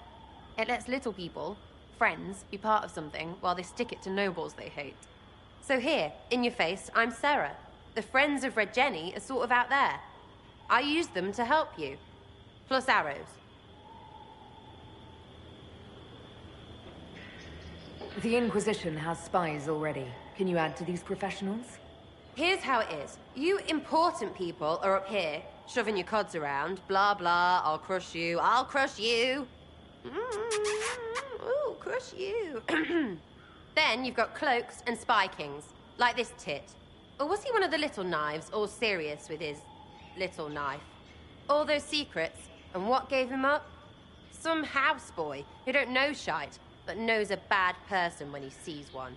It lets little people, friends, be part of something while they stick it to nobles they hate. So here, in your face, I'm Sarah. The Friends of Red Jenny are sort of out there. I use them to help you. Plus arrows. The Inquisition has spies already. Can you add to these professionals? Here's how it is. You important people are up here, shoving your cods around. Blah, blah, I'll crush you, I'll crush you. Ooh, crush you. Then you've got cloaks and spy kings, like this tit. Or was he one of the little knives, all serious with his little knife? All those secrets, and what gave him up? Some houseboy who don't know shite, but knows a bad person when he sees one.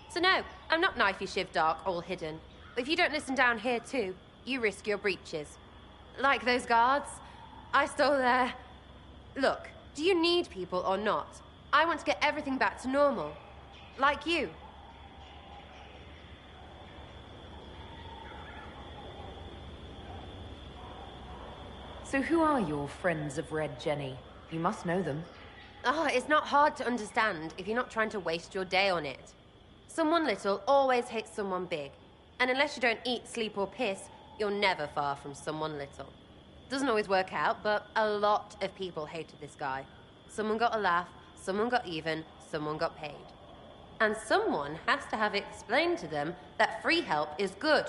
So no, I'm not knifey shiv dark, all hidden. But if you don't listen down here too, you risk your breeches. Like those guards, I stole their... Look, do you need people or not? I want to get everything back to normal. Like you. So who are your Friends of Red Jenny? You must know them. Oh, it's not hard to understand if you're not trying to waste your day on it. Someone little always hates someone big. And unless you don't eat, sleep, or piss, you're never far from someone little. Doesn't always work out, but a lot of people hated this guy. Someone got a laugh, someone got even, someone got paid. And someone has to have explained to them that free help is good.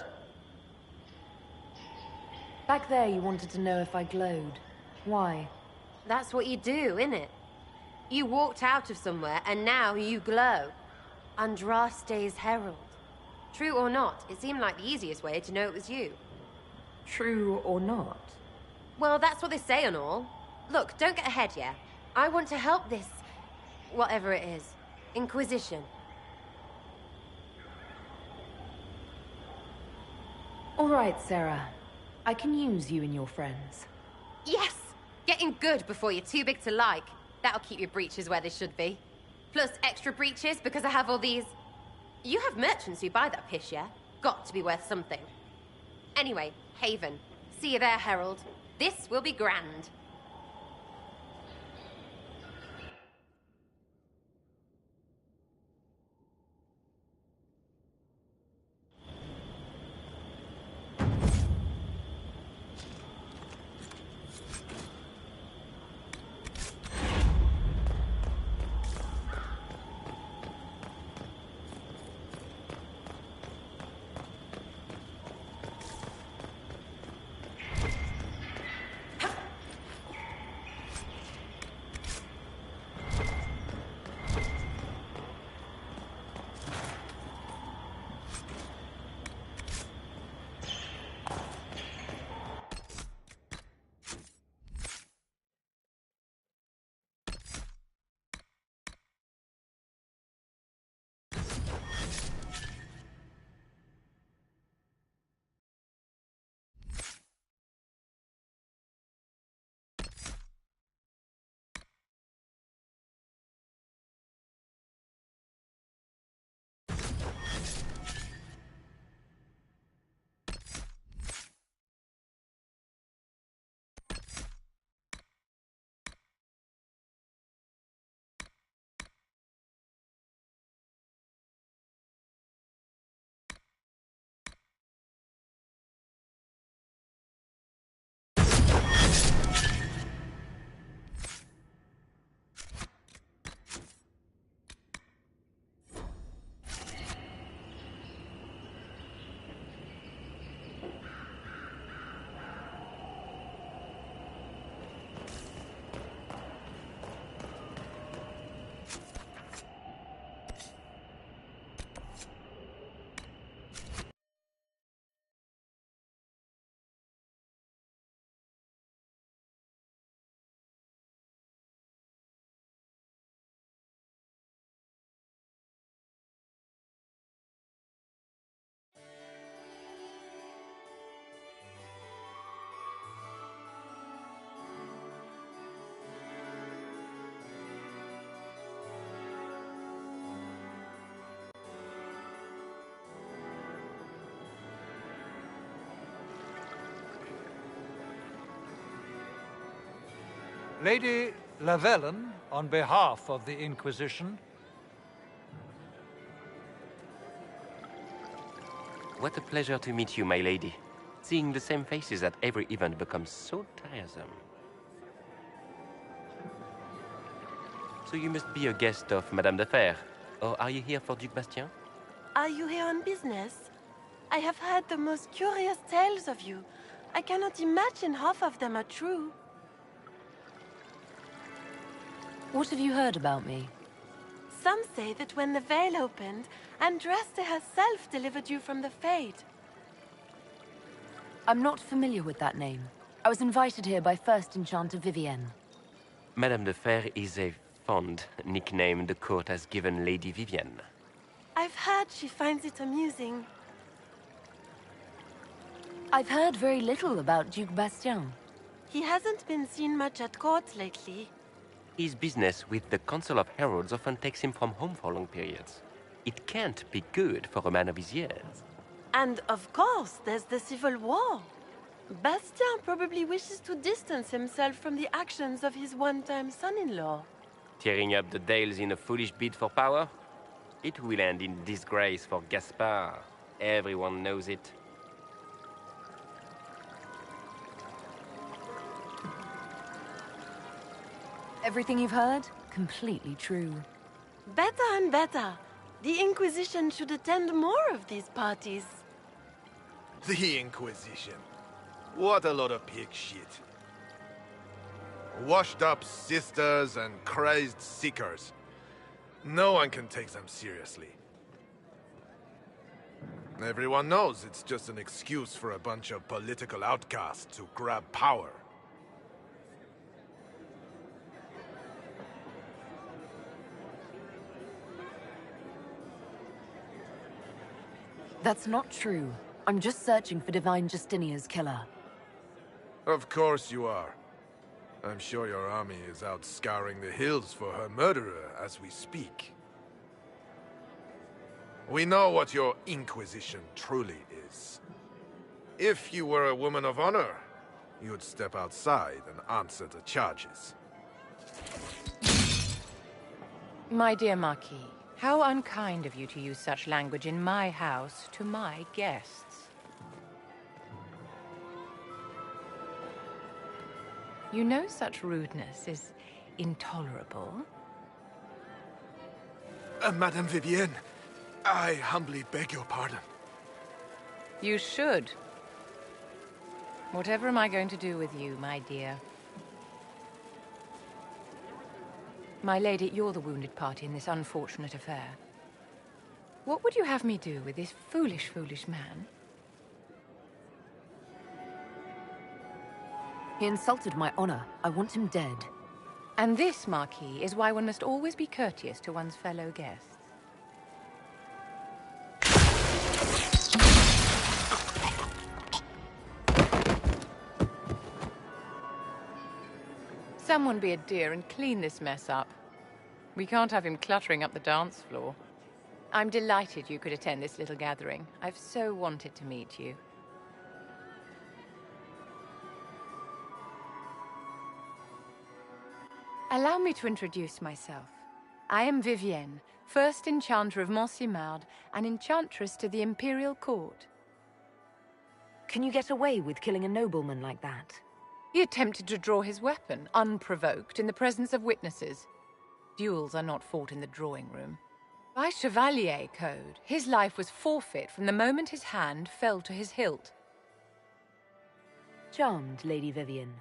Back there you wanted to know if I glowed. Why? That's what you do, innit? You walked out of somewhere and now you glow. Andraste's herald. True or not, it seemed like the easiest way to know it was you. True or not? Well, that's what they say and all. Look, don't get ahead, yeah? I want to help this... whatever it is. Inquisition. All right, Sarah. I can use you and your friends. Yes! Getting good before you're too big to like. That'll keep your breeches where they should be. Plus extra breeches because I have all these... You have merchants who buy that piss, yeah? Got to be worth something. Anyway, Haven. See you there, Herald. This will be grand. Lady Lavellan, on behalf of the Inquisition. What a pleasure to meet you, my lady. Seeing the same faces at every event becomes so tiresome. So you must be a guest of Madame de Fer, or are you here for Duc Bastien? Are you here on business? I have heard the most curious tales of you. I cannot imagine half of them are true. What have you heard about me? Some say that when the veil opened, Andraste herself delivered you from the Fade. I'm not familiar with that name. I was invited here by First Enchanter Vivienne. Madame de Fer is a fond nickname the court has given Lady Vivienne. I've heard she finds it amusing. I've heard very little about Duc Bastien. He hasn't been seen much at court lately. His business with the Council of Heralds often takes him from home for long periods. It can't be good for a man of his years. And of course, there's the Civil War. Bastien probably wishes to distance himself from the actions of his one-time son-in-law. Tearing up the Dales in a foolish bid for power? It will end in disgrace for Gaspard. Everyone knows it. Everything you've heard? Completely true. Better and better. The Inquisition should attend more of these parties. The Inquisition. What a lot of pig shit. Washed up sisters and crazed seekers. No one can take them seriously. Everyone knows it's just an excuse for a bunch of political outcasts to grab power. That's not true. I'm just searching for Divine Justinia's killer. Of course you are. I'm sure your army is out scouring the hills for her murderer as we speak. We know what your Inquisition truly is. If you were a woman of honor, you'd step outside and answer the charges. My dear Marquis, how unkind of you to use such language in my house to my guests. You know such rudeness is intolerable. Madame Vivienne, I humbly beg your pardon. You should. Whatever am I going to do with you, my dear? My lady, you're the wounded party in this unfortunate affair. What would you have me do with this foolish, foolish man? He insulted my honor. I want him dead. And this, Marquis, is why one must always be courteous to one's fellow guests. Someone be a dear and clean this mess up. We can't have him cluttering up the dance floor. I'm delighted you could attend this little gathering. I've so wanted to meet you. Allow me to introduce myself. I am Vivienne, first enchanter of Montsimard and enchantress to the Imperial Court. Can you get away with killing a nobleman like that? He attempted to draw his weapon, unprovoked, in the presence of witnesses. Duels are not fought in the drawing room. By Chevalier code, his life was forfeit from the moment his hand fell to his hilt. Charmed, Lady Vivienne.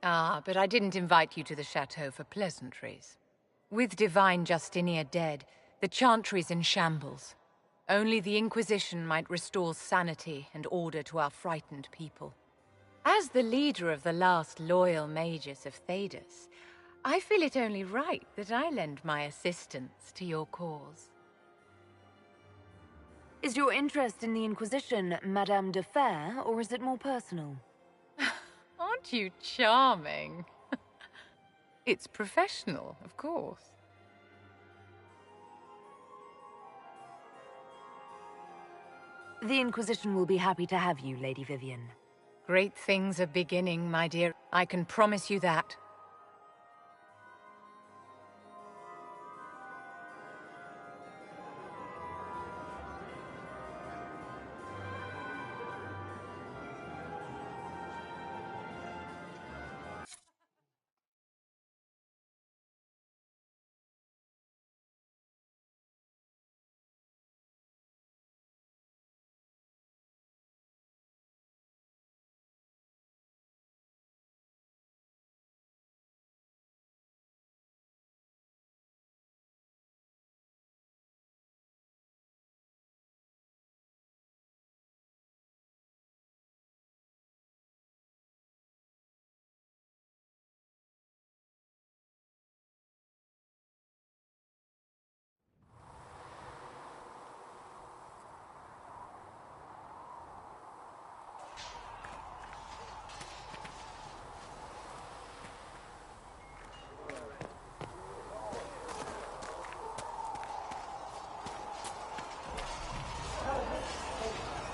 Ah, but I didn't invite you to the chateau for pleasantries. With divine Justinia dead, the chantry's in shambles. Only the Inquisition might restore sanity and order to our frightened people. As the leader of the last loyal mages of Thedas, I feel it only right that I lend my assistance to your cause. Is your interest in the Inquisition Madame de Fer, or is it more personal? Aren't you charming? It's professional, of course. The Inquisition will be happy to have you, Lady Vivienne. Great things are beginning, my dear. I can promise you that.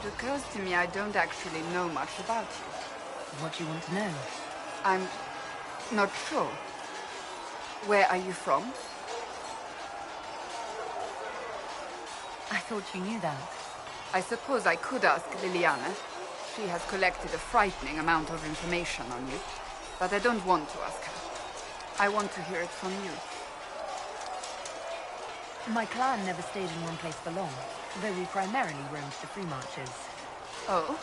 It occurs to me I don't actually know much about you. What do you want to know? I'm not sure. Where are you from? I thought you knew that. I suppose I could ask Liliana. She has collected a frightening amount of information on you. But I don't want to ask her. I want to hear it from you. My clan never stayed in one place for long, though we primarily roamed the free marches. Oh?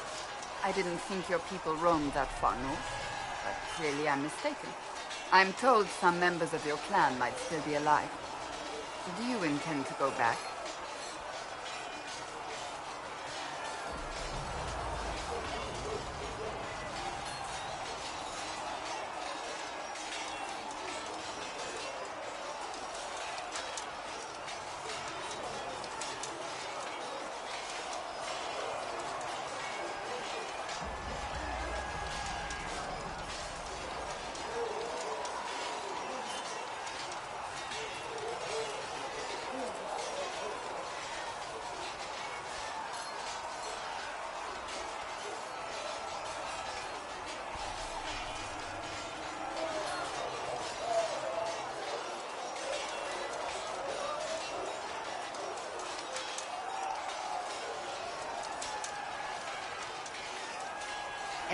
I didn't think your people roamed that far north. But clearly I'm mistaken. I'm told some members of your clan might still be alive. Do you intend to go back?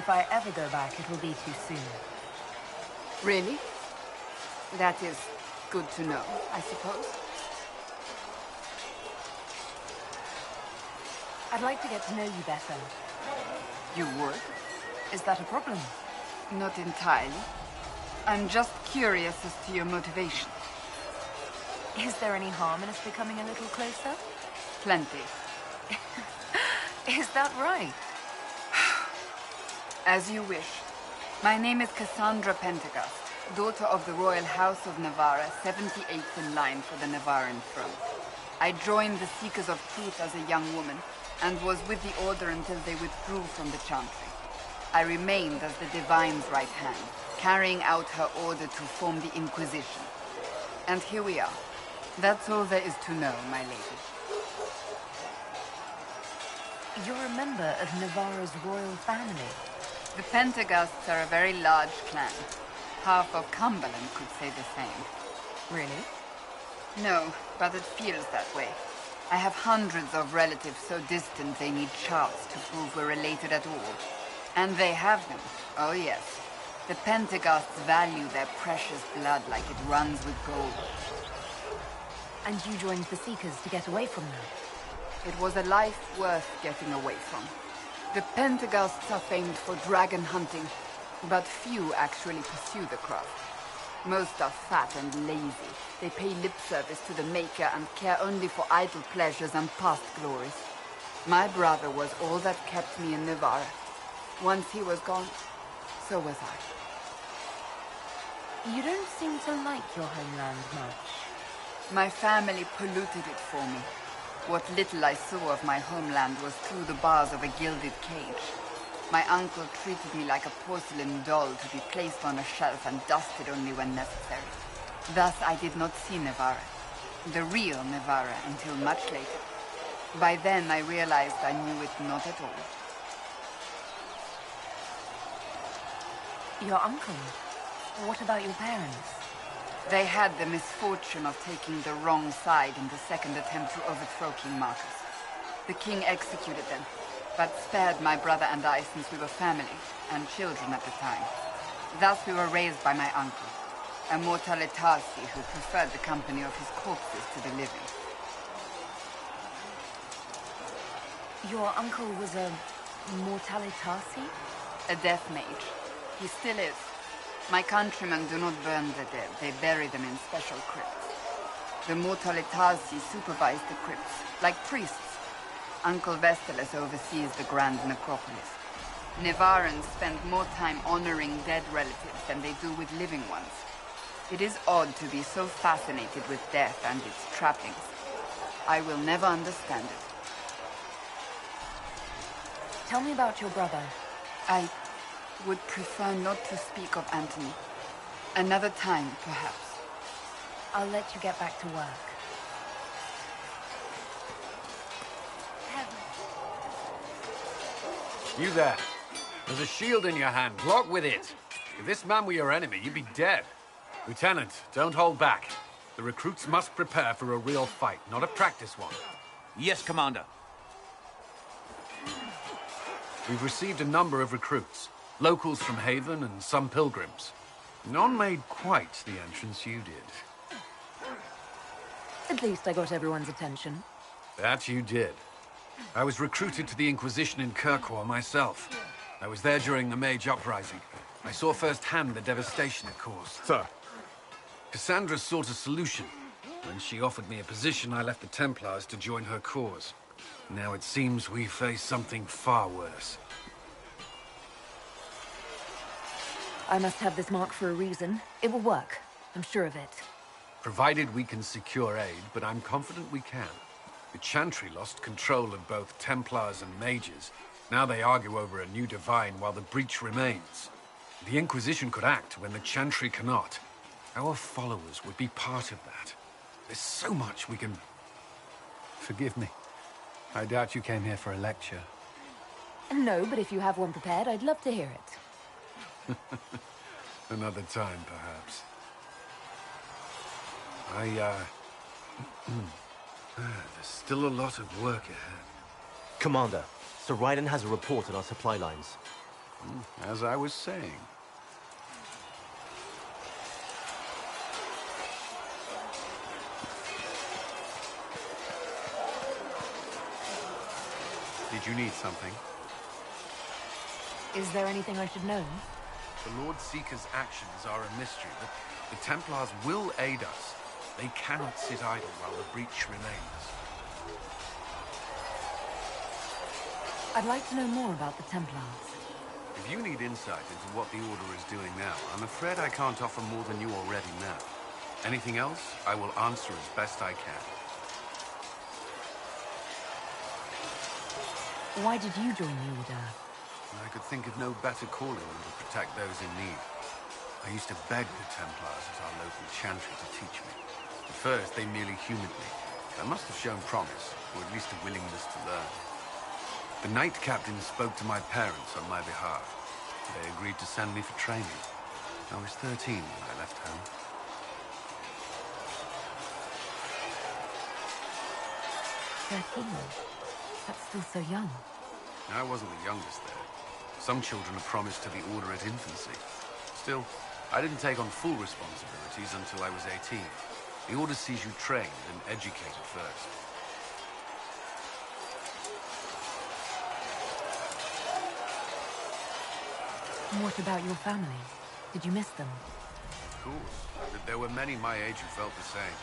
If I ever go back, it will be too soon. Really? That is good to know, I suppose. I'd like to get to know you better. You would? Is that a problem? Not entirely. I'm just curious as to your motivation. Is there any harm in us becoming a little closer? Plenty. Is that right? As you wish. My name is Cassandra Pentegast, daughter of the Royal House of Navarra, 78th in line for the Navarran throne. I joined the Seekers of Truth as a young woman, and was with the Order until they withdrew from the Chantry. I remained as the Divine's right hand, carrying out her order to form the Inquisition. And here we are. That's all there is to know, my lady. You're a member of Navarra's royal family. The Pentegasts are a very large clan. Half of Cumberland could say the same. Really? No, but it feels that way. I have hundreds of relatives so distant they need charts to prove we're related at all. And they have them. Oh yes. The Pentegasts value their precious blood like it runs with gold. And you joined the Seekers to get away from them? It was a life worth getting away from. The Pentegasts are famed for dragon hunting, but few actually pursue the craft. Most are fat and lazy. They pay lip service to the Maker and care only for idle pleasures and past glories. My brother was all that kept me in Navarra. Once he was gone, so was I. You don't seem to like your homeland much. My family polluted it for me. What little I saw of my homeland was through the bars of a gilded cage. My uncle treated me like a porcelain doll to be placed on a shelf and dusted only when necessary. Thus I did not see Navarra, the real Navarra, until much later. By then I realized I knew it not at all. Your uncle? What about your parents? They had the misfortune of taking the wrong side in the second attempt to overthrow King Marcus. The king executed them, but spared my brother and I since we were family, and children at the time. Thus we were raised by my uncle, a mortale Tarsi who preferred the company of his corpses to the living. Your uncle was a mortale Tarsi? A death mage. He still is. My countrymen do not burn the dead, they bury them in special crypts. The mortale Tarsi supervise the crypts, like priests. Uncle Vestalis oversees the grand necropolis. Navarrans spend more time honoring dead relatives than they do with living ones. It is odd to be so fascinated with death and its trappings. I will never understand it. Tell me about your brother. I would prefer not to speak of Anthony. Another time, perhaps. I'll let you get back to work. You there. There's a shield in your hand. Block with it. If this man were your enemy, you'd be dead. Lieutenant, don't hold back. The recruits must prepare for a real fight, not a practice one. Yes, Commander. We've received a number of recruits. Locals from Haven and some pilgrims. None made quite the entrance you did. At least I got everyone's attention. That you did. I was recruited to the Inquisition in Kirkwall myself. I was there during the Mage Uprising. I saw firsthand the devastation it caused. Sir. Cassandra sought a solution. When she offered me a position, I left the Templars to join her cause. Now it seems we face something far worse. I must have this mark for a reason. It will work. I'm sure of it. Provided we can secure aid, but I'm confident we can. The Chantry lost control of both Templars and Mages. Now they argue over a new Divine while the breach remains. The Inquisition could act when the Chantry cannot. Our followers would be part of that. There's so much we can... Forgive me. I doubt you came here for a lecture. No, but if you have one prepared, I'd love to hear it. Another time, perhaps. There's still a lot of work ahead. Commander, Sir Raiden has a report on our supply lines. As I was saying. Did you need something? Is there anything I should know? The Lord Seeker's actions are a mystery, but the Templars will aid us. They cannot sit idle while the breach remains. I'd like to know more about the Templars. If you need insight into what the Order is doing now, I'm afraid I can't offer more than you already know. Anything else, I will answer as best I can. Why did you join the Order? I could think of no better calling than to protect those in need. I used to beg the Templars at our local chantry to teach me. At first, they merely humored me. I must have shown promise, or at least a willingness to learn. The Knight Captain spoke to my parents on my behalf. They agreed to send me for training. I was 13 when I left home. 13? That's still so young. I wasn't the youngest there. Some children are promised to the Order at infancy. Still, I didn't take on full responsibilities until I was 18. The Order sees you trained and educated first. What about your family? Did you miss them? Of course, but there were many my age who felt the same.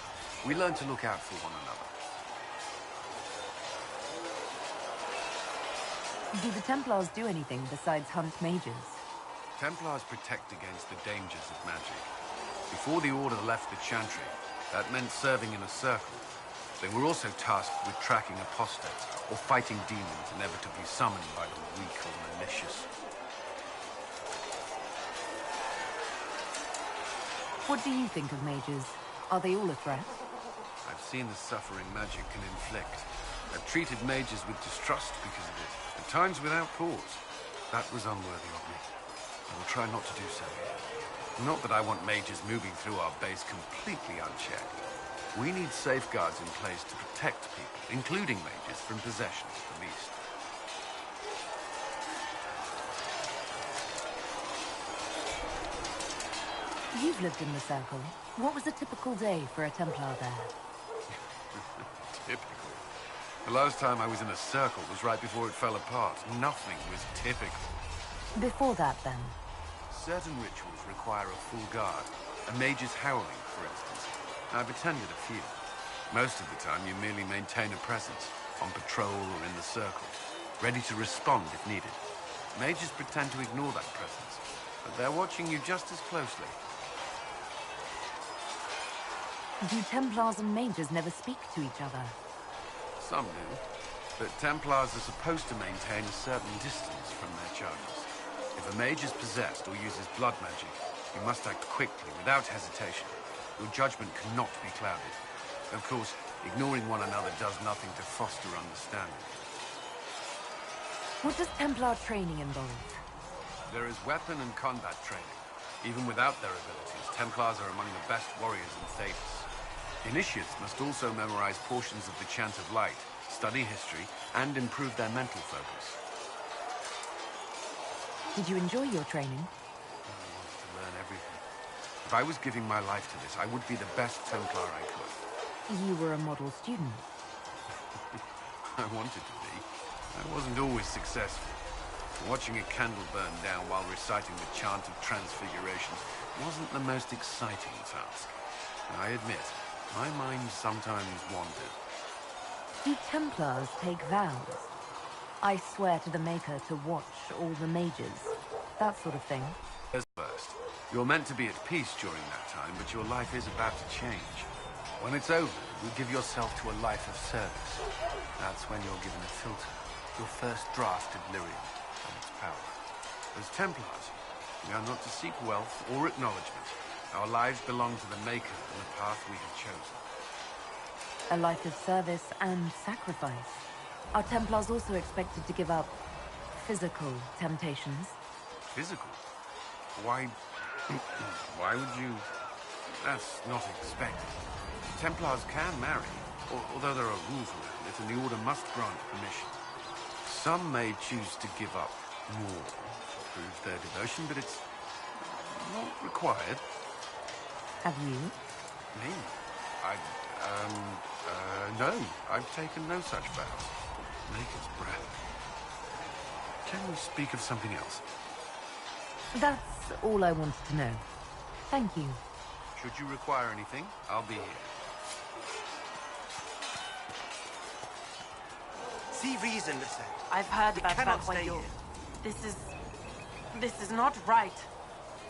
We learned to look out for one another. Do the Templars do anything besides hunt mages? Templars protect against the dangers of magic. Before the Order left the Chantry, that meant serving in a circle. They were also tasked with tracking apostates, or fighting demons inevitably summoned by the weak or malicious. What do you think of mages? Are they all a threat? I've seen the suffering magic can inflict. I've treated mages with distrust because of it, at times without cause. That was unworthy of me. I will try not to do so here. Not that I want mages moving through our base completely unchecked. We need safeguards in place to protect people, including mages, from possession at the least. You've lived in the Circle. What was a typical day for a Templar there? Typical. The last time I was in a circle was right before it fell apart. Nothing was typical. Before that, then? Certain rituals require a full guard. A mage's howling, for instance. I've attended a few. Most of the time, you merely maintain a presence, on patrol or in the circle, ready to respond if needed. Mages pretend to ignore that presence, but they're watching you just as closely. Do Templars and mages never speak to each other? Some do, but Templars are supposed to maintain a certain distance from their charges. If a mage is possessed or uses blood magic, you must act quickly, without hesitation. Your judgment cannot be clouded. Of course, ignoring one another does nothing to foster understanding. What does Templar training involve? There is weapon and combat training. Even without their abilities, Templars are among the best warriors in Thedas. Initiates must also memorize portions of the Chant of Light, study history, and improve their mental focus. Did you enjoy your training? I wanted to learn everything. If I was giving my life to this, I would be the best Templar I could. You were a model student. I wanted to be. I wasn't always successful. Watching a candle burn down while reciting the Chant of Transfigurations wasn't the most exciting task. I admit, my mind sometimes wandered. Do Templars take vows? I swear to the Maker to watch all the mages. That sort of thing. First, you're meant to be at peace during that time, but your life is about to change. When it's over, you give yourself to a life of service. That's when you're given a filter, your first draft of lyrium and its power. As Templars, we are not to seek wealth or acknowledgement. Our lives belong to the Maker and the path we have chosen. A life of service and sacrifice. Are Templars also expected to give up physical temptations? Physical? Why... why would you... That's not expected. Templars can marry, although there are rules around it, and the Order must grant permission. Some may choose to give up more. proves their devotion, but it's not required. Have you? Me? No. I've taken no such vows. Maker's breath. Can we speak of something else? That's all I wanted to know. Thank you. Should you require anything, I'll be here. See reason, Lisette. I've heard about cannot stay Vanlanthiriel. here. This is not right.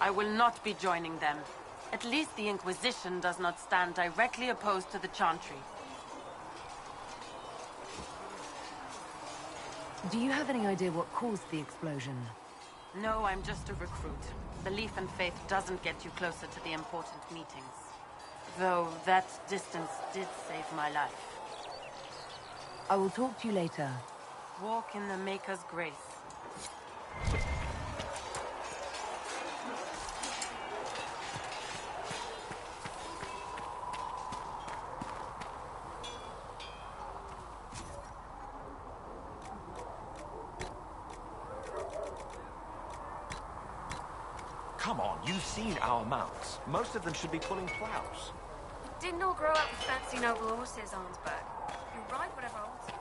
I will not be joining them. At least the Inquisition does not stand directly opposed to the Chantry. Do you have any idea what caused the explosion? No, I'm just a recruit. Belief and faith doesn't get you closer to the important meetings. Though that distance did save my life. I will talk to you later. Walk in the Maker's grace. Come on, you've seen our mounts. Most of them should be pulling plows. Didn't all grow up with fancy noble horses, Arnsberg. You ride whatever holds you.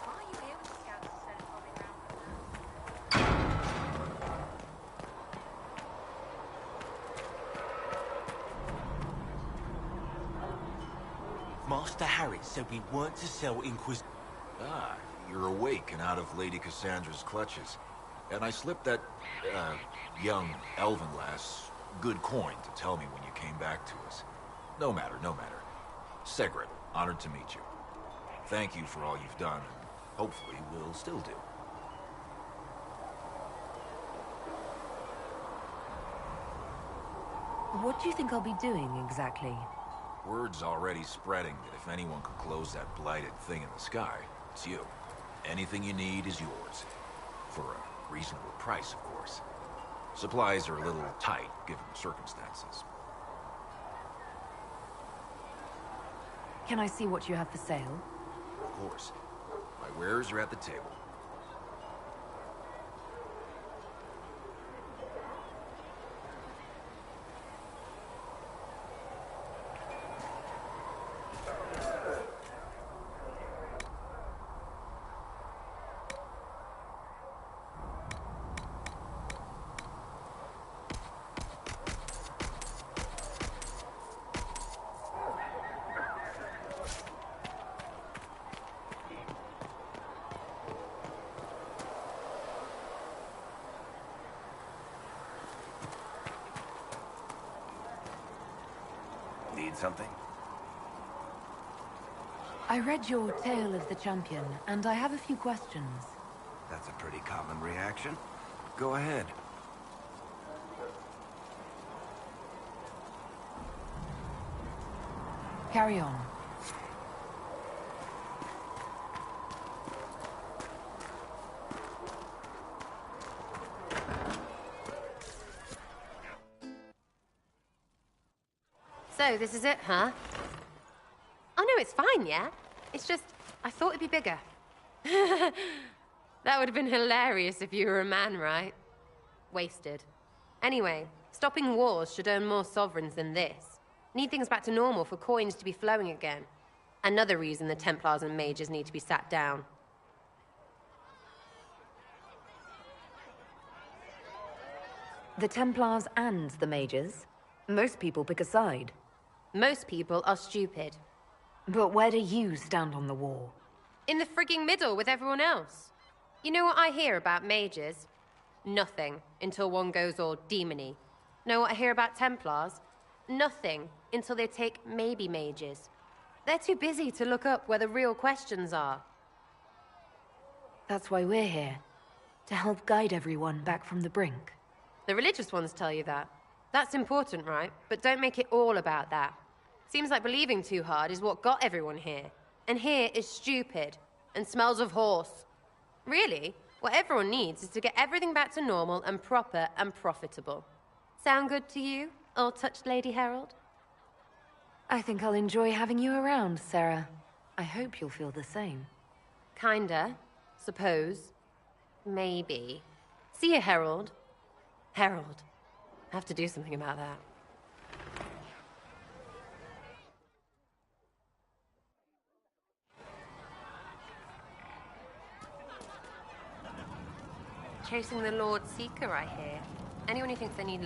Why are you here with the scouts instead of following around? Master Harry said we weren't to sell Inquisitor. Ah, you're awake and out of Lady Cassandra's clutches. And I slipped that, young elven lass good coin to tell me when you came back to us. No matter, no matter. Segret, honored to meet you. Thank you for all you've done, and hopefully will still do. What do you think I'll be doing exactly? Word's already spreading that if anyone could close that blighted thing in the sky, it's you. Anything you need is yours. For a reasonable price, of course. Supplies are a little tight, given the circumstances. Can I see what you have for sale? Of course. My wares are at the table. Need something? I read your Tale of the Champion, and I have a few questions. That's a pretty common reaction. Go ahead. Carry on. So, this is it, huh? Oh no, it's fine, yeah? It's just, I thought it'd be bigger. That would have been hilarious if you were a man, right? Wasted. Anyway, stopping wars should earn more sovereigns than this. Need things back to normal for coins to be flowing again. Another reason the Templars and Mages need to be sat down. The Templars and the Mages? Most people pick a side. Most people are stupid. But where do you stand on the war? In the frigging middle with everyone else. You know what I hear about mages? Nothing, until one goes all demony. Know what I hear about Templars? Nothing, until they take maybe mages. They're too busy to look up where the real questions are. That's why we're here. To help guide everyone back from the brink. The religious ones tell you that. That's important, right? But don't make it all about that. Seems like believing too hard is what got everyone here. And here is stupid. And smells of horse. Really, what everyone needs is to get everything back to normal and proper and profitable. Sound good to you, old-touched Lady Herald? I think I'll enjoy having you around, Sarah. I hope you'll feel the same. Kinda. Suppose. Maybe. See you, Herald. Herald. I have to do something about that. Chasing the Lord Seeker, I hear. Anyone who thinks they need